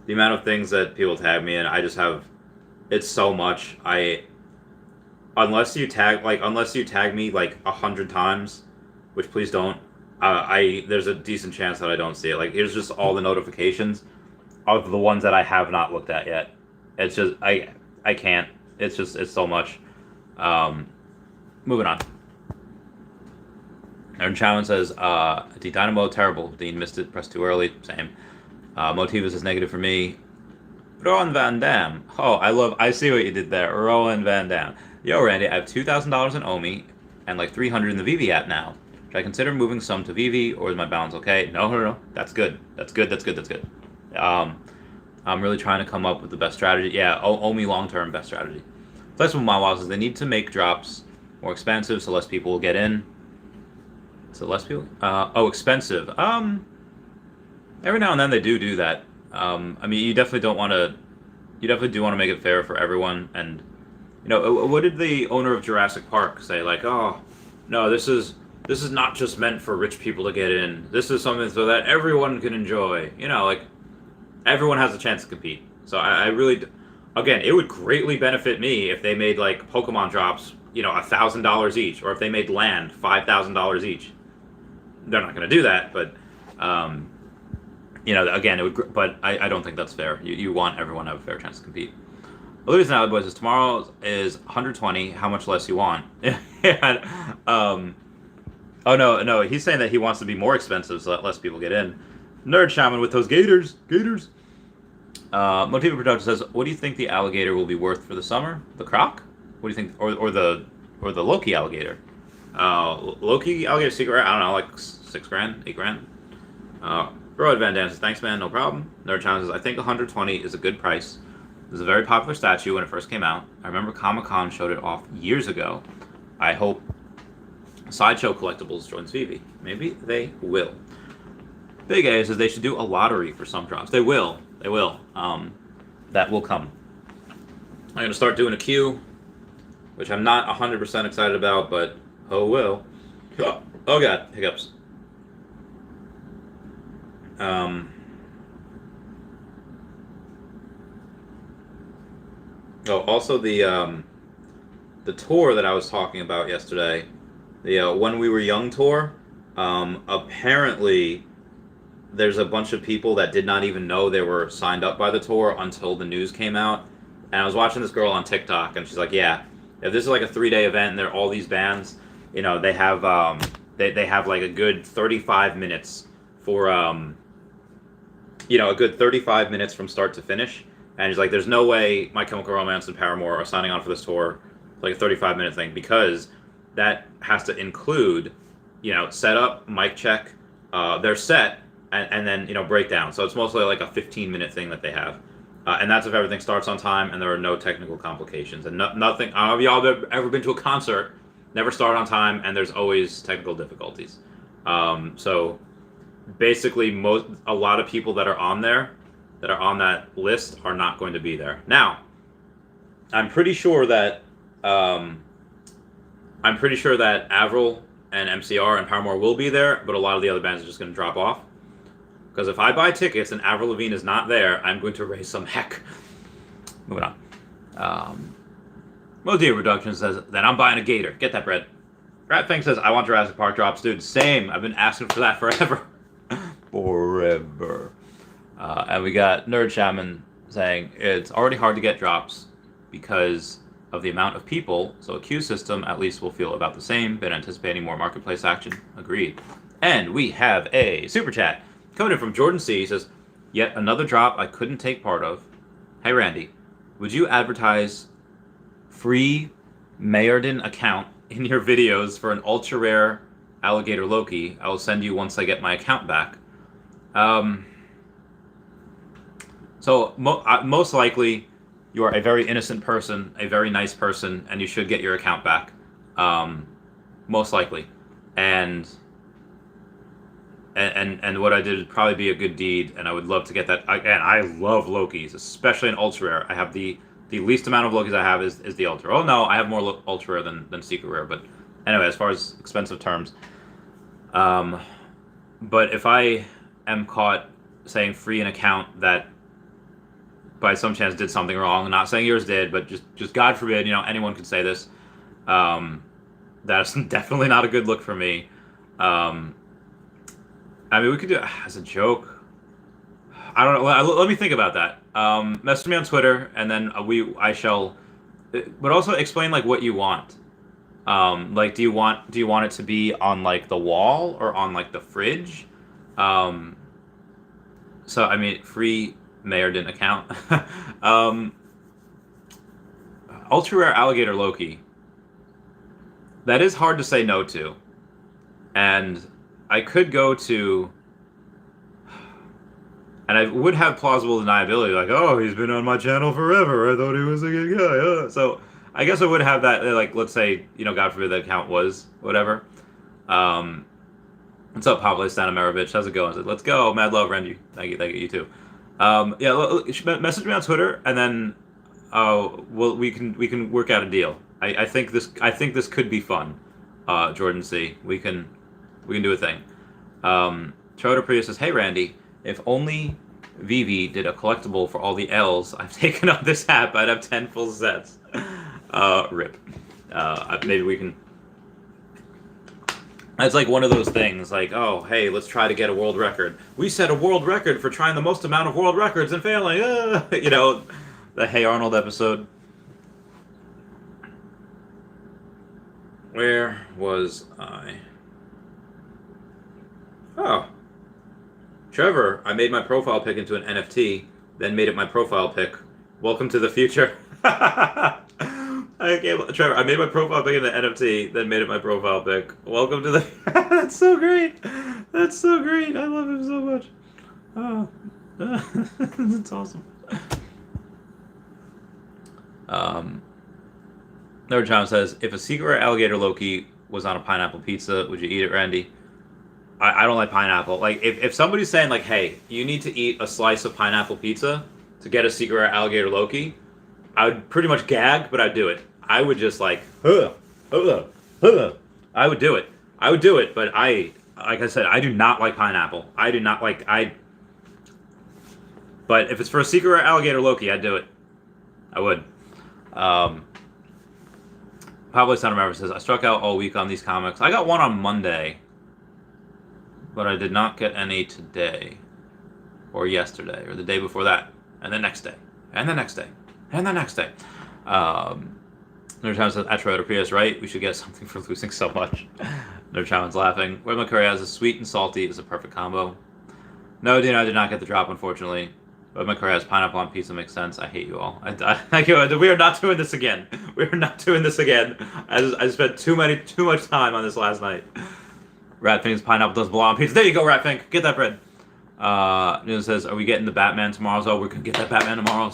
the amount of things that people tag me in, I just have, it's so much. Unless you tag me like 100 times, which please don't. There's a decent chance that I don't see it. Like, here's just all the notifications of the ones that I have not looked at yet. It's just I can't. It's so much. Moving on. Aaron Chowin says, D Dynamo terrible. Dean missed it, pressed too early. Same. Motivus is negative for me. Rowan Van Dam. Oh, I see what you did there. Rowan Van Dam. Yo, Randy, I have $2,000 in OMI and like 300 in the Veve app now. Should I consider moving some to Veve, or is my balance okay? No. That's good. That's good. I'm really trying to come up with the best strategy. Yeah, OMI long-term best strategy. Plus with my walls is they need to make drops more expensive so less people will get in. So less people? Expensive. Every now and then they do that. I mean, you definitely do want to make it fair for everyone. And, you know, what did the owner of Jurassic Park say? Like, oh, no, this is not just meant for rich people to get in. This is something so that everyone can enjoy. You know, like, everyone has a chance to compete. So I really, again, it would greatly benefit me if they made, like, Pokemon drops, you know, $1,000 each, or if they made land $5,000 each. They're not going to do that, but, you know, again, it would. But I don't think that's fair. You want everyone to have a fair chance to compete. Olivia's now, boys, says tomorrow is 120. How much less you want? Yeah. Oh no, he's saying that he wants to be more expensive so that less people get in. Nerd Shaman with those gators. Motiva Production says, what do you think the alligator will be worth for the summer? The croc? What do you think, or the Loki alligator? Loki alligator secret rare, I don't know, like $6,000, $8,000. Road Van Dam says, thanks man, no problem. Nerd Challenge says, I think 120 is a good price. This is a very popular statue when it first came out. I remember Comic-Con showed it off years ago. I hope Sideshow Collectibles joins Veve. Maybe they will. Big A says they should do a lottery for some drops. They will. That will come. I'm going to start doing a queue, which I'm not 100% excited about, but oh well. Oh god, hiccups. Also the tour that I was talking about yesterday, the When We Were Young tour, apparently there's a bunch of people that did not even know they were signed up by the tour until the news came out. And I was watching this girl on TikTok, and she's like, yeah, if this is like a 3-day event and there are all these bands, you know, they have they have like a good 35 minutes for you know, a good 35 minutes from start to finish. And he's like, there's no way My Chemical Romance and Paramore are signing on for this tour, like a 35-minute thing, because that has to include, you know, setup, mic check, their set, and then, you know, breakdown. So it's mostly like a 15-minute thing that they have. And that's if everything starts on time and there are no technical complications. And nothing, I don't know if y'all have ever been to a concert, never start on time, and there's always technical difficulties. So basically, a lot of people that are on there, that are on that list, are not going to be there. Now, I'm pretty sure that Avril and MCR and Paramore will be there, but a lot of the other bands are just going to drop off. Because if I buy tickets and Avril Lavigne is not there, I'm going to raise some heck. Moving on. Modia Reduction says, then I'm buying a gator. Get that bread. Ratfang says, I want Jurassic Park drops. Dude, same. I've been asking for that forever. Forever. And we got Nerd Shaman saying, it's already hard to get drops because of the amount of people, so a queue system at least will feel about the same, been anticipating more marketplace action. Agreed. And we have a super chat coming in from Jordan C. He says, yet another drop I couldn't take part of. Hey Randy, would you advertise free Mayerden account in your videos for an ultra rare alligator Loki? I will send you once I get my account back. So most likely you are a very innocent person, a very nice person, and you should get your account back. Most likely. And what I did would probably be a good deed, and I would love to get that. Again, I love Lokis, especially in ultra rare. I have the least amount of Lokis I have is the ultra. Oh no, I have more ultra rare than secret rare. But anyway, as far as expensive terms, but if I am caught saying free an account that by some chance did something wrong, I'm not saying yours did, but just God forbid, anyone could say this. That's definitely not a good look for me. I mean, we could do it as a joke. I don't know. Let me think about that. Message me on Twitter, and then I shall. But also explain like what you want. Like, do you want it to be on like the wall or on like the fridge? So I mean, free Mayerden account. Ultra rare alligator Loki. That is hard to say no to, and I could go to, and I would have plausible deniability, like, oh, he's been on my channel forever. I thought he was a good guy. So I guess I would have that, like, let's say, God forbid the account was whatever. What's up, Pablo Stanimirovich? How's it going? I said, let's go. Mad love, Randy. Thank you too. Yeah, message me on Twitter, and then we can work out a deal. I think this could be fun. Jordan C. We can do a thing. Troder Priya says, hey Randy, if only Veve did a collectible for all the L's I've taken on this app, I'd have 10 full sets. Rip. Maybe we can. It's like one of those things, like, oh, hey, let's try to get a world record. We set a world record for trying the most amount of world records and failing. The Hey Arnold episode. Where was I? Oh. Trevor, I made my profile pic into an NFT, then made it my profile pic. Welcome to the future. Trevor, I made my profile pic into NFT, then made it my profile pic. Welcome to the... That's so great. That's so great. I love him so much. Oh. That's awesome. Nerd John says, if a secret alligator Loki was on a pineapple pizza, would you eat it, Randy? I don't like pineapple. Like, if somebody's saying, like, hey, you need to eat a slice of pineapple pizza to get a secret alligator Loki, I would pretty much gag, but I'd do it. I would just, like, I would do it. I would do it, but like I said, I do not like pineapple. I do not like, but if it's for a secret alligator Loki, I'd do it. I would. Pablo Santamara says, I struck out all week on these comics. I got one on Monday, but I did not get any today, or yesterday, or the day before that, and the next day, and the next day, and the next day. Nerd says, Atro Prius, right? We should get something for losing so much. Nerd laughing. Where McCurry has a sweet and salty is a perfect combo. No, Dino, I did not get the drop, unfortunately. But McCurry has pineapple on pizza makes sense. I hate you all. We are not doing this again. We are not doing this again. I spent too much time on this last night. Ratfink's pineapple doesn't belong on pizza. There you go, Ratfink. Get that bread. News says, are we getting the Batman tomorrow? Oh, we're going to get that Batman tomorrow.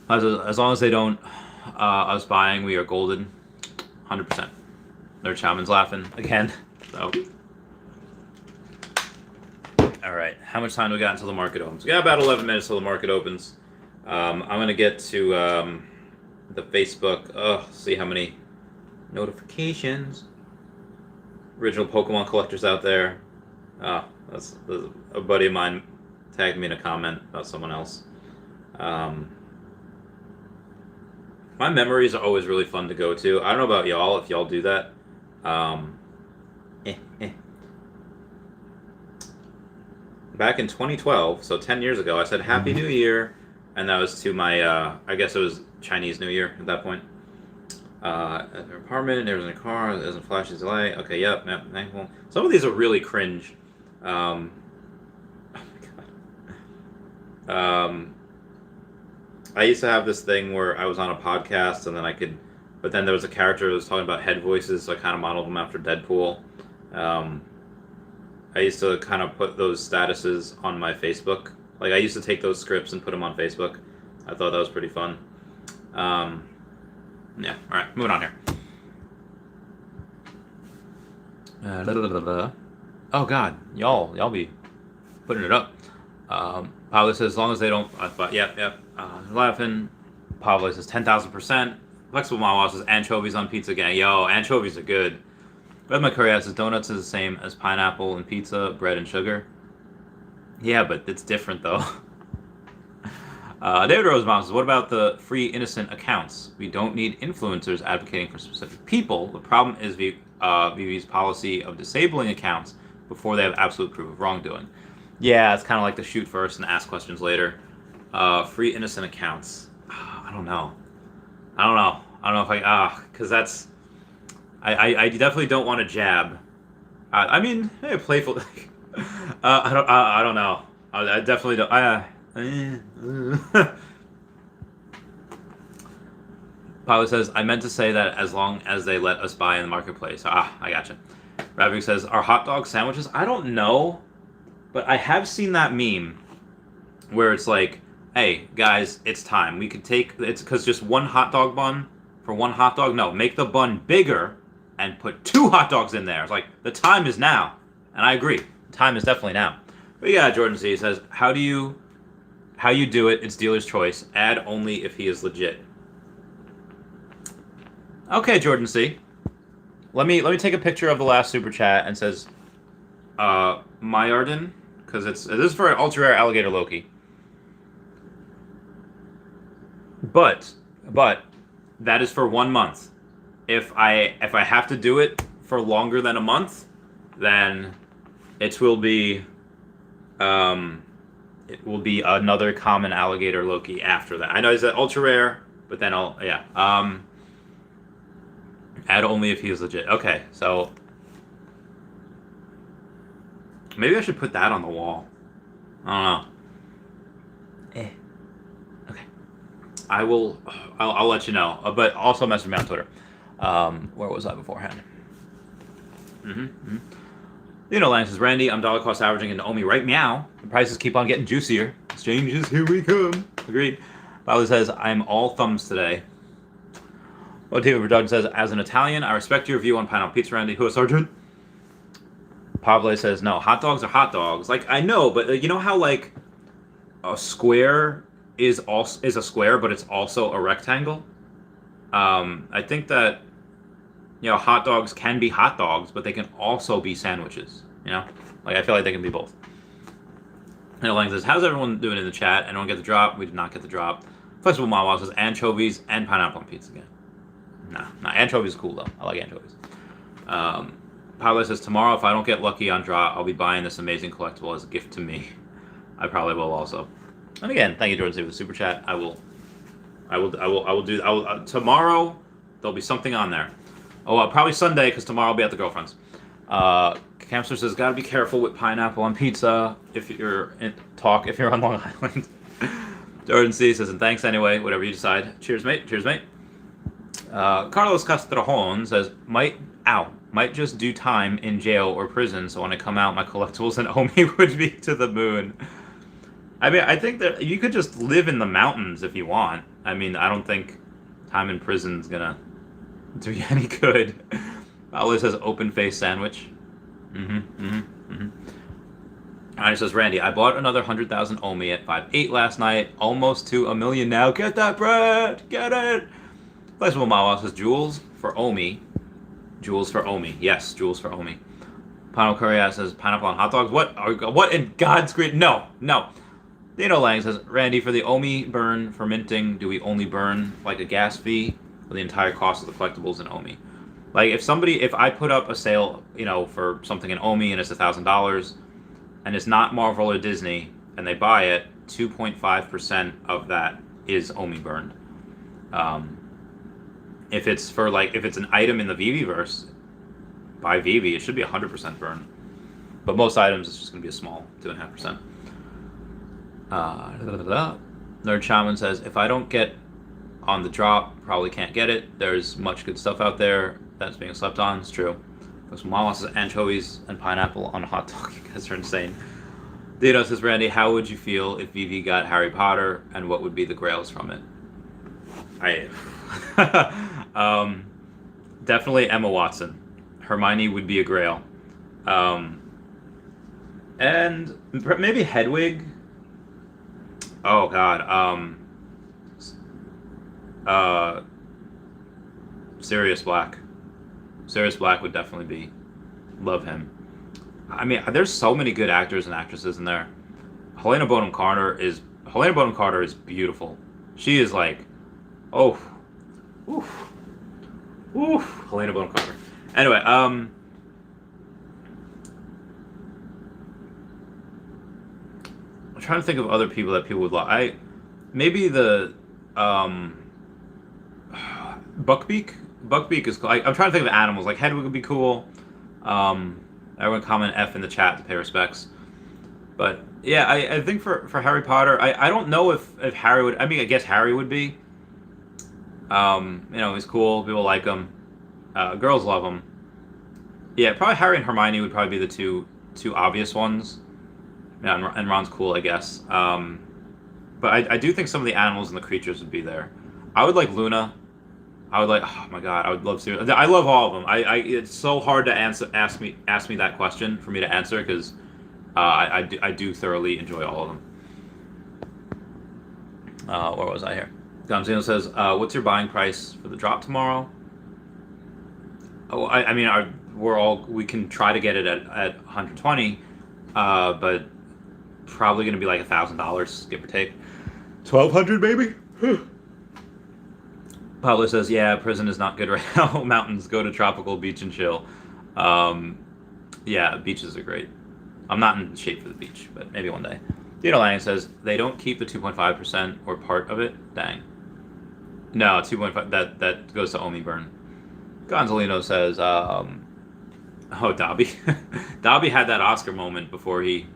As long as they don't us buying, we are golden. 100%. Nerd Shaman's laughing again. So. All right. How much time do we got until the market opens? We got about 11 minutes till the market opens. I'm going to get to the Facebook. See how many notifications. Original Pokemon collectors out there. That's a buddy of mine tagged me in a comment about someone else. My memories are always really fun to go to. I don't know about y'all, if y'all do that. Um, eh, eh. Back in 2012, so 10 years ago, I said Happy New Year, and that was to my, I guess it was Chinese New Year at that point. At their apartment, there was in a car, there's a flashing light. Okay, yep. Well, some of these are really cringe. Oh my god. I used to have this thing where I was on a podcast and then but then there was a character that was talking about head voices, so I kind of modeled them after Deadpool. I used to kind of put those statuses on my Facebook. Like, I used to take those scripts and put them on Facebook. I thought that was pretty fun. Yeah, alright, moving on here. Oh god, y'all be putting it up. Pablo says, as long as they don't, but yep. Laughing. Pablo says 10,000%. Flexible Mama says anchovies on pizza gang. Yo, anchovies are good. Red McCurry says donuts is the same as pineapple and pizza, bread and sugar. Yeah, but it's different though. David Rosemont says, what about the free innocent accounts? We don't need influencers advocating for specific people. The problem is Veve's policy of disabling accounts before they have absolute proof of wrongdoing. Yeah, it's kind of like the shoot first and ask questions later. Free innocent accounts. I don't know if because that's... I definitely don't want to jab. I mean, hey, playful... I don't know. I definitely don't... Pilot says, I meant to say that as long as they let us buy in the marketplace. I gotcha. Rabbit says, are hot dog sandwiches? I don't know, but I have seen that meme where it's like, hey, guys, it's time. We could take, it's because just one hot dog bun for one hot dog. No, make the bun bigger and put 2 hot dogs in there. It's like, the time is now. And I agree. The time is definitely now. But yeah, Jordan C. says, how you do it, it's dealer's choice. Add only if he is legit. Okay, Jordan C. Let me take a picture of the last super chat and says, Myarden, because this is for an ultra rare alligator Loki. But that is for 1 month. If I have to do it for longer than a month, then it will be another common alligator Loki after that. I know it's ultra rare, but then add only if he is legit. Okay, so maybe I should put that on the wall. I don't know. Okay. I'll let you know. But also message me on Twitter. Where was I beforehand? You know, Lance says, Randy, I'm dollar cost averaging into Omi right meow. The prices keep on getting juicier. Exchanges, here we come. Agreed. Bowley says, I'm all thumbs today. David Verdun says, as an Italian, I respect your view on pineapple pizza, Randy. Who is Sergeant? Pablo says, no, hot dogs are hot dogs. Like, I know, but you know how, like, a square is a square, but it's also a rectangle? I think that, you know, hot dogs can be hot dogs, but they can also be sandwiches, you know? Like, I feel like they can be both. And Lang says, how's everyone doing in the chat? Anyone get the drop? We did not get the drop. Flexible Mawa says, anchovies and pineapple on pizza again. Nah, anchovies is cool, though. I like anchovies. Pilot says, tomorrow, if I don't get lucky on draw, I'll be buying this amazing collectible as a gift to me. I probably will also. And again, thank you, Jordan, for the super chat. I will do, tomorrow, there'll be something on there. Probably Sunday, because tomorrow I'll be at the girlfriend's. Campster says, gotta be careful with pineapple on pizza if you're on Long Island. Jordan C says, and thanks anyway, whatever you decide. Cheers, mate. Cheers, mate. Carlos Castrejón says, might just do time in jail or prison, so when I come out, my collectibles and Omi would be to the moon. I mean, I think that you could just live in the mountains if you want. I mean, I don't think time in prison's gonna do you any good. Paolo says, open-faced sandwich. And he says, Randy, I bought another 100,000 Omi at 5.8 last night, almost to 1 million now. Get that bread! Get it! Flexible Mawa says, jewels for Omi. Jewels for Omi. Yes, jewels for Omi. Pineapple Curry says, pineapple on hot dogs. What in God's green? No. Dino Lang says, Randy, for the Omi burn for minting, do we only burn like a gas fee or the entire cost of the collectibles in Omi? Like if I put up a sale, for something in Omi and it's $1,000 and it's not Marvel or Disney and they buy it, 2.5% of that is Omi burned. If it's an item in the Veve verse, by Veve, it should be 100% burn. But most items, it's just going to be a small 2.5%. Nerd Shaman says, if I don't get on the drop, probably can't get it. There's much good stuff out there that's being slept on. It's true. Because Mama says anchovies and pineapple on a hot dog. You guys are insane. Dino says, Randy, how would you feel if Veve got Harry Potter, and what would be the grails from it? Definitely Emma Watson. Hermione would be a grail. And maybe Hedwig. Oh God. Sirius Black. Sirius Black would definitely be. Love him. I mean, there's so many good actors and actresses in there. Helena Bonham Carter is beautiful. She is like, oh, oof, oof. Helena Bonham Carter. Anyway, I'm trying to think of other people that people would like. Maybe the Buckbeak. Buckbeak is cool. I'm trying to think of animals. Like Hedwig would be cool. Everyone comment F in the chat to pay respects. But yeah, I think for Harry Potter, I don't know if Harry would. I mean, I guess Harry would be. He's cool. People like him. Girls love him. Yeah, probably Harry and Hermione would probably be the two obvious ones. Yeah, and Ron's cool, I guess. But I do think some of the animals and the creatures would be there. I would like Luna. I would like. Oh my God, I would love to. I love all of them. It's so hard to ask me that question for me to answer because I do thoroughly enjoy all of them. Where was I here? Gonzalo says, "What's your buying price for the drop tomorrow?" Oh, I mean, we can try to get it at 120, but probably going to be like $1,000, give or take. 1,200 maybe. Pablo says, yeah, prison is not good right now. Mountains, go to tropical beach and chill. Yeah, beaches are great. I'm not in shape for the beach, but maybe one day. Dino Lang says, they don't keep the 2.5% or part of it? Dang. No, 2.5, that goes to Omi Burn. Gonzalino says, Dobby. Dobby had that Oscar moment before he,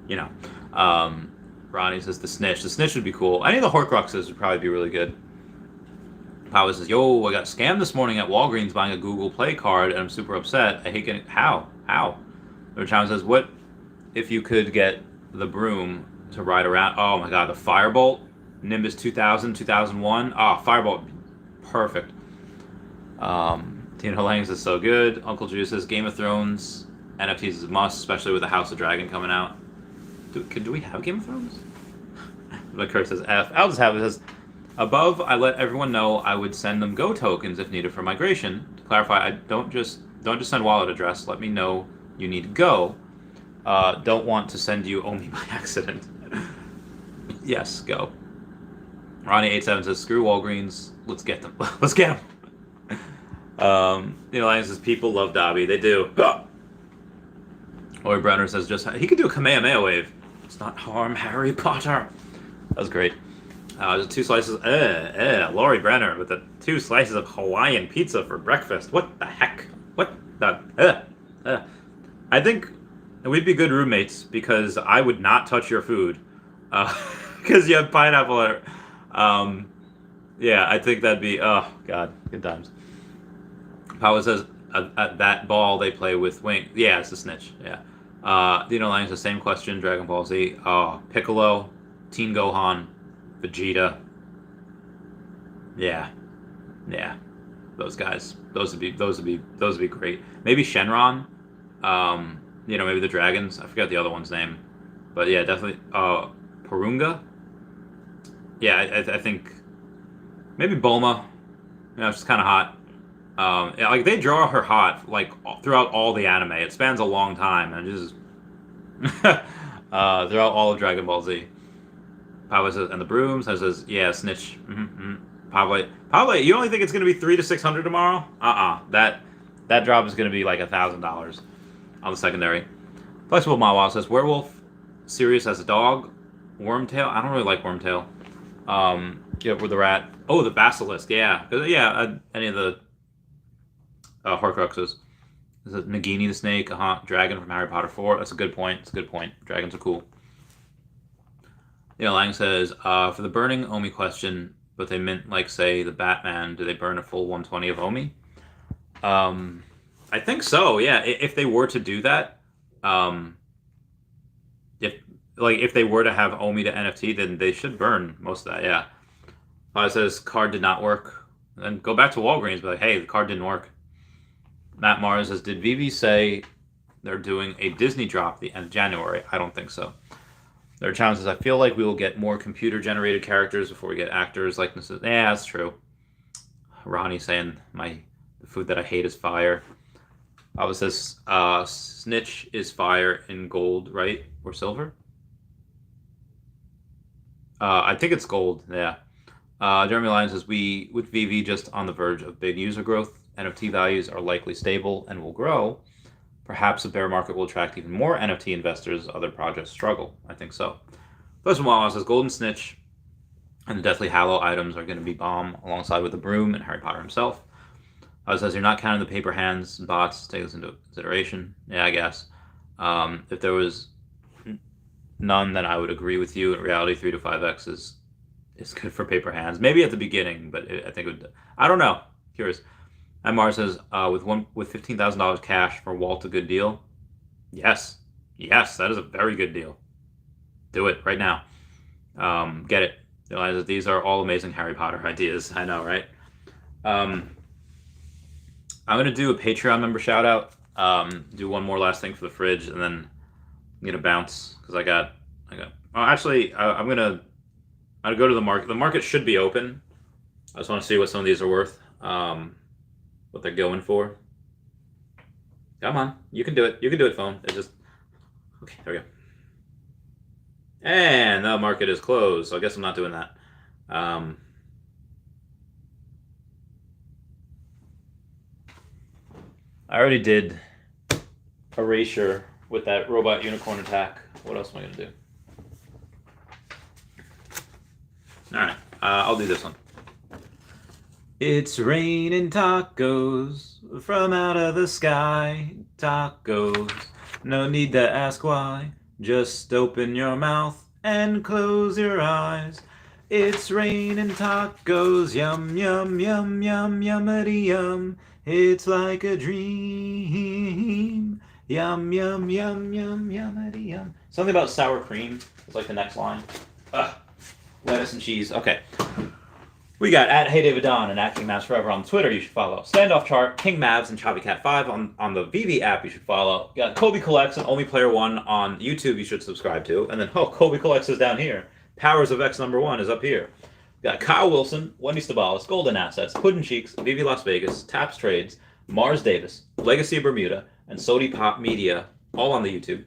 Ronnie says the Snitch. The Snitch would be cool. Any of the Horcruxes would probably be really good. Power says, yo, I got scammed this morning at Walgreens buying a Google Play card, and I'm super upset. I hate getting... How? Their Challenge says, what if you could get the broom to ride around? Oh my God, the Firebolt? Nimbus 2000, 2001? Oh, Firebolt. Perfect. Tina Lang says, so good. Uncle Juice says, Game of Thrones NFTs is a must, especially with the House of Dragon coming out. Do we have Game of Thrones? But Kurt says, F. I'll just have it. Says, above, I let everyone know I would send them Go tokens if needed for migration. To clarify, I don't just send wallet address. Let me know you need Go. Don't want to send you Omi by accident. Yes, Go. Ronnie87 says, screw Walgreens. Let's get them. Let's get them. Lion says, people love Dobby. They do. Lori Brenner says, he could do a Kamehameha wave. It's not harm Harry Potter. That was great. There's 2 slices. Lori Brenner with the 2 slices of Hawaiian pizza for breakfast. What the heck? What the? I think we'd be good roommates because I would not touch your food because you have pineapple on it. Yeah, I think that'd be. Oh God, good times. Paula says that ball they play with wing. Yeah, it's a snitch. Yeah. Dino Lang says same question. Dragon Ball Z. Oh, Piccolo, Teen Gohan. Vegeta. Yeah. Those guys. Those would be great. Maybe Shenron. Maybe the dragons. I forgot the other one's name. But yeah, definitely Porunga. Yeah, I think maybe Bulma. She's kind of hot. Like they draw her hot like throughout all the anime. It spans a long time and just throughout all of Dragon Ball Z. Pablo says, and the brooms. I says, yeah, snitch. Pablo, you only think it's going to be 300 to 600 tomorrow? That drop is going to be like $1,000 on the secondary. Flexible Mawa says, werewolf, serious as a dog. Wormtail, I don't really like Wormtail. Yeah, with the rat. Oh, the basilisk, yeah. Any of the Horcruxes. Is it Nagini the snake? Dragon from Harry Potter 4. That's a good point. It's a good point. Dragons are cool. Lang says, for the burning Omi question, but they meant like, say, the Batman, do they burn a full 120 of Omi? I think so, yeah. If they were to do that, if they were to have Omi to NFT, then they should burn most of that, yeah. It says card did not work. Then go back to Walgreens, be like, hey, the card didn't work. Matt Mars says, did Veve say they're doing a Disney drop the end of January? I don't think so. Their challenge is, I feel like we will get more computer-generated characters before we get actors' likenesses. Yeah, that's true. Ronnie saying the food that I hate is fire. It says, snitch is fire in gold, right? Or silver? I think it's gold, yeah. Jeremy Lyons says, with Veve just on the verge of big user growth, NFT values are likely stable and will grow. Perhaps a bear market will attract even more NFT investors as other projects struggle. I think so. First one says, Golden Snitch and the Deathly Hallow items are going to be bomb alongside with the broom and Harry Potter himself. It says, you're not counting the paper hands and bots. Take this into consideration. Yeah, I guess. If there was none, then I would agree with you. In reality, 3 to 5x is good for paper hands. Maybe at the beginning, but I think it would. I don't know. Curious. And Mars says, with $15,000 cash for Walt, a good deal? Yes, that is a very good deal. Do it right now. Get it. Realize that these are all amazing Harry Potter ideas. I know, right? I'm gonna do a Patreon member shout out. Do one more last thing for the fridge, and then I'm gonna bounce because I got. Oh, actually, I'm gonna go to the market. The market should be open. I just want to see what some of these are worth. What they're going for. Come on, you can do it. You can do it, phone. It's just okay. There we go. And the market is closed, so I guess I'm not doing that. I already did Erasure with that robot unicorn attack. What else am I gonna do? All right, I'll do this one. It's raining tacos from out of the sky. Tacos, no need to ask why. Just open your mouth and close your eyes. It's raining tacos, yum, yum, yum, yum, yummity, yum. It's like a dream. Yum, yum, yum, yum, yummity, yum. Something about sour cream is like the next line. Lettuce and cheese. Okay. We got at Hey David Don and at King Mavs Forever on Twitter. You should follow Standoff Chart, King Mavs, and Chavy Cat 5 on the Veve app. You should follow. You got Kobe Collects and Only Player One on YouTube. You should subscribe to. And then Kobe Collects is down here. Powers of X #1 is up here. We got Kyle Willson, Wendy Stibalis, Golden Assets, Puddin' Cheeks, Veve Las Vegas, Taps Trades, Mars Davis, Legacy of Bermuda, and Sodi Pop Media, all on the YouTube.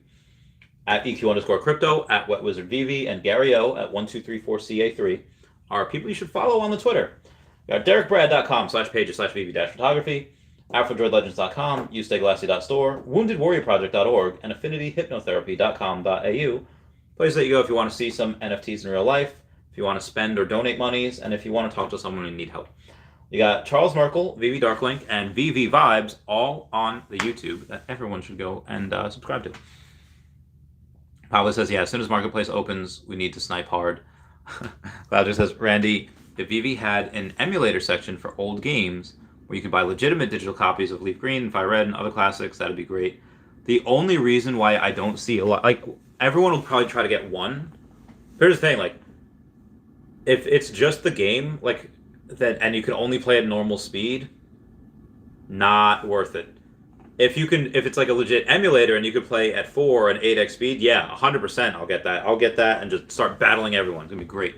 At EQ_crypto, at Wet Wizard Veve, and Gary O at 1234CA3. Are people you should follow on the Twitter. We got DerekBrad.com/pages/Veve-photography, AfroDroidLegends.com, USteGlassy.store, WoundedWarriorProject.org, and AffinityHypnotherapy.com.au. Places that you go if you want to see some NFTs in real life, if you want to spend or donate monies, and if you want to talk to someone who need help. You got Charles Merkel, Veve Darklink, and Veve Vibes all on the YouTube that everyone should go and subscribe to. Pablo says, yeah, as soon as Marketplace opens, we need to snipe hard. Clouder says, Randy, if Veve had an emulator section for old games where you could buy legitimate digital copies of Leaf Green, Fire Red, and other classics, that'd be great. The only reason why I don't see a lot, like, everyone will probably try to get one. Here's the thing, like, if it's just the game, like, that, and you can only play at normal speed, not worth it. If it's like a legit emulator and you could play at 4 and 8x speed, yeah, 100% I'll get that. I'll get that and just start battling everyone. It's gonna be great.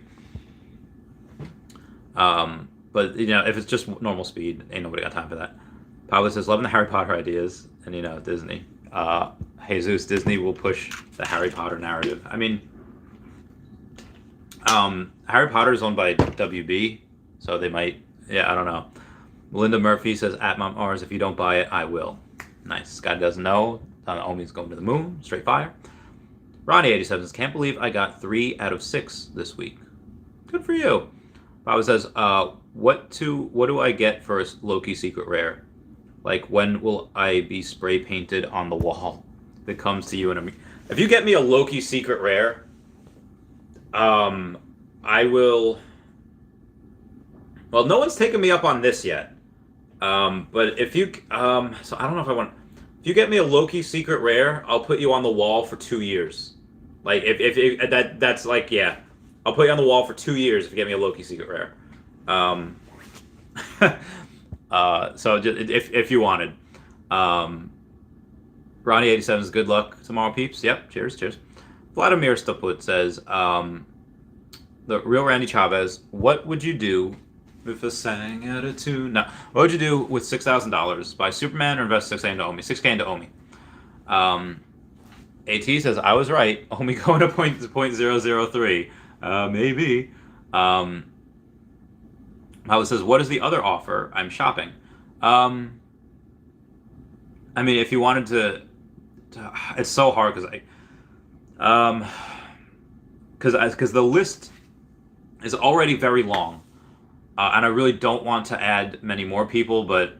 But if it's just normal speed, ain't nobody got time for that. Pablo says, loving the Harry Potter ideas, and Disney. Jesus, Disney will push the Harry Potter narrative. I mean, Harry Potter is owned by WB, so they might. Yeah, I don't know. Melinda Murphy says at Mount Mars, if you don't buy it, I will. Nice. Scott doesn't know. Omi's going to the moon. Straight fire. Ronnie87 says, can't believe I got 3 out of 6 this week. Good for you. Baba says, what do I get for a Loki secret rare? Like, when will I be spray painted on the wall that comes to you? If you get me a Loki secret rare, I will. Well, no one's taken me up on this yet. But if you, so I don't know if I want. If you get me a Loki secret rare, I'll put you on the wall for 2 years. Like if that's like, yeah, I'll put you on the wall for 2 years if you get me a Loki secret rare. So just, if you wanted, Ronnie87 says good luck tomorrow, peeps. Yep, cheers. Vladimir Staput says, the real Randy Chavez, what would you do if I sang out a tune? No, what would you do with $6,000? Buy Superman or invest $6K into Omi? $6K into Omi. AT says, I was right. Omi going to 0.003. Maybe. Howard says, what is the other offer? I'm shopping. I mean, if you wanted to it's so hard because the list is already very long, and I really don't want to add many more people, but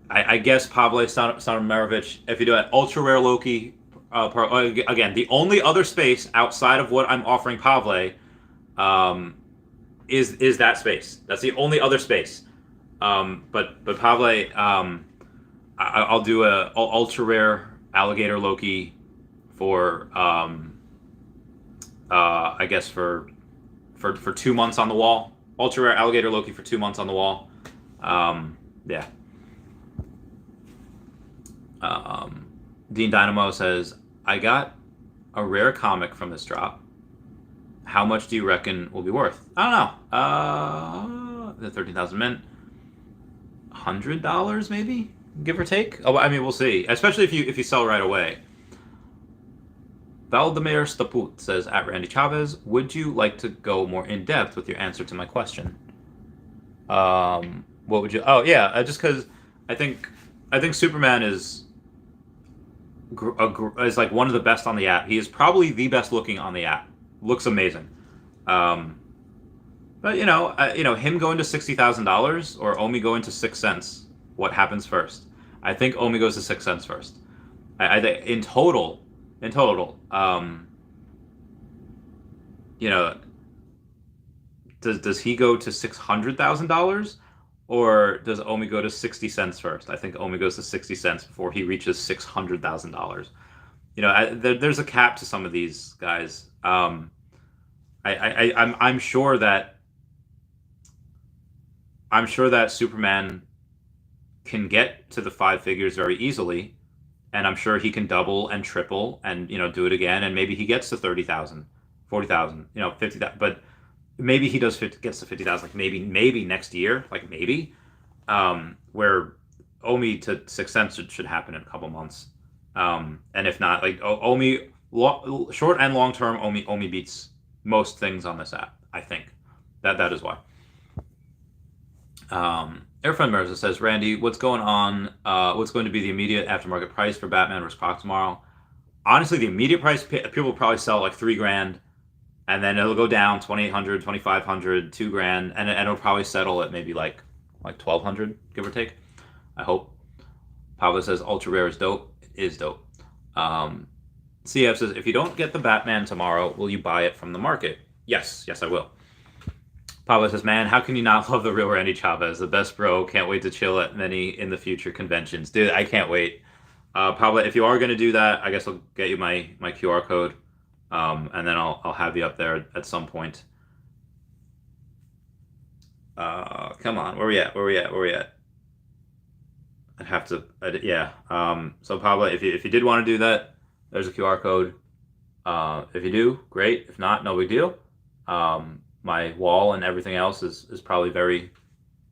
I guess Pavle Stanomarovich, if you do it, ultra rare Loki, again, the only other space outside of what I'm offering Pavle, is that space. That's the only other space. But Pavle, I'll do a ultra rare alligator Loki for I guess for 2 months on the wall. Ultra rare alligator Loki for 2 months on the wall. Yeah. Dean Dynamo says, I got a rare comic from this drop. How much do you reckon will be worth? I don't know. The 13,000 mint. $100 maybe, give or take. Oh, I mean, we'll see. Especially if you sell right away. Valdemir Staput says, at Randy Chavez, would you like to go more in depth with your answer to my question? What would you? Oh yeah, just because I think Superman is like one of the best on the app. He is probably the best looking on the app. Looks amazing. But him going to $60,000 or Omi going to 6 cents. What happens first? I think Omi goes to 6 cents first. I think in total, does he go to $600,000 or does Omi go to 60 cents first? I think Omi goes to 60 cents before he reaches $600,000. There's a cap to some of these guys. I'm sure that Superman can get to the 5 figures very easily, and I'm sure he can double and triple and do it again, and maybe he gets to 30,000, 40,000, 50,000. But maybe he gets to 50,000, like maybe next year, like maybe, where Omi to 6 cents should happen in a couple months, and if not, like Omi short and long term, Omi beats most things on this app. I think that is why. Airfriend Mirza says, Randy, what's going on? What's going to be the immediate aftermarket price for Batman vs. Croc tomorrow? Honestly, the immediate price, people will probably sell like $3,000, and then it'll go down $2,800, $2,500, $2,000, and it'll probably settle at maybe like $1,200, give or take. I hope. Pablo says, ultra rare is dope. It is dope. CF says, if you don't get the Batman tomorrow, will you buy it from the market? Yes, I will. Pablo says, man, how can you not love the real Randy Chavez? The best bro. Can't wait to chill at many in the future conventions. Dude, I can't wait. Pablo, if you are going to do that, I guess I'll get you my QR code, and then I'll have you up there at some point. Come on, where we at? I'd have to, yeah. So Pablo, if you did want to do that, there's a QR code. If you do, great. If not, no big deal. My wall and everything else is probably very,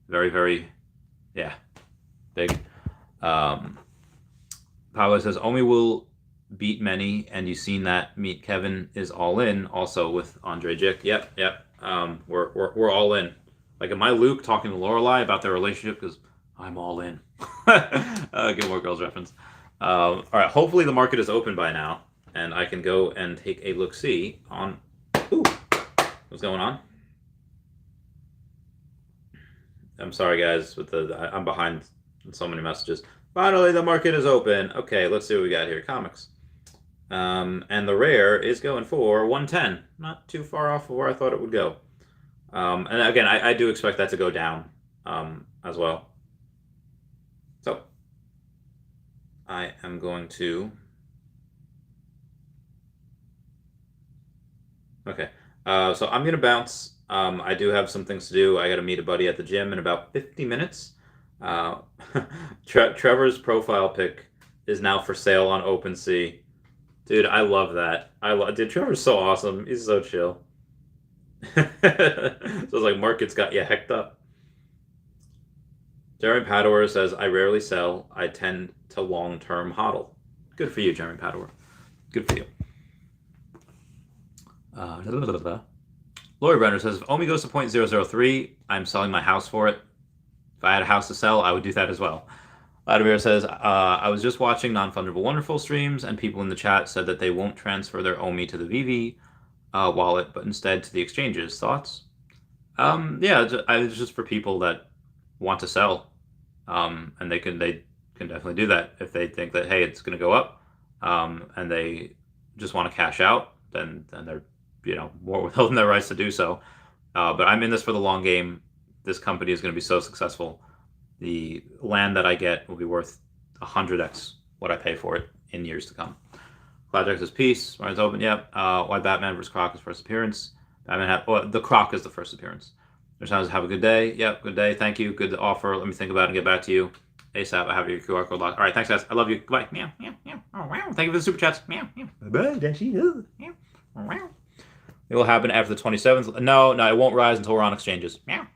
very, very, yeah, big. Pablo says, Omi will beat many, and you've seen that Meet Kevin is all in also with Andre Jick. Yep. We're all in. Like, am I Luke talking to Lorelai about their relationship? Because I'm all in. Gilmore Girls reference. All right, hopefully the market is open by now, and I can go and take a look-see on... Ooh, what's going on? I'm sorry, guys, with I'm behind so many messages. Finally, the market is open. Okay, let's see what we got here. Comics. And the rare is going for 110. Not too far off of where I thought it would go. And again, I do expect that to go down as well. So I am going to... Okay. So I'm going to bounce. I do have some things to do. I got to meet a buddy at the gym in about 50 minutes. Trevor's profile pic is now for sale on OpenSea. Dude, I love that. Dude, Trevor's so awesome. He's so chill. So it's like market's got you hecked up. Jeremy Pador says, I rarely sell. I tend to long-term hodl. Good for you, Jeremy Pador. Good for you. Lori Brenner says, if Omi goes to 0.003, I'm selling my house for it. If I had a house to sell, I would do that as well. Vladimir says, I was just watching Non-Fungible Wonderful streams, and people in the chat said that they won't transfer their Omi to the Veve wallet, but instead to the exchanges. Thoughts? Yeah, it's just for people that want to sell, and they can definitely do that if they think that, hey, it's going to go up, and they just want to cash out. Then they're more withholding their rights to do so. But I'm in this for the long game. This company is going to be so successful. The land that I get will be worth 100x what I pay for it in years to come. Cloudjack says peace. Ryan's open. Yep. Why Batman vs. Croc is first appearance? The Croc is the first appearance. There's times have a good day. Yep. Good day. Thank you. Good offer. Let me think about it and get back to you. ASAP. I have your QR code locked. All right. Thanks, guys. I love you. Goodbye. Meow. Meow. Meow. Oh, wow. Thank you for the super chats. Meow. Meow. Bye. Dashy. Meow. Oh, wow. It will happen after the 27th. No, it won't rise until we're on exchanges. Meow.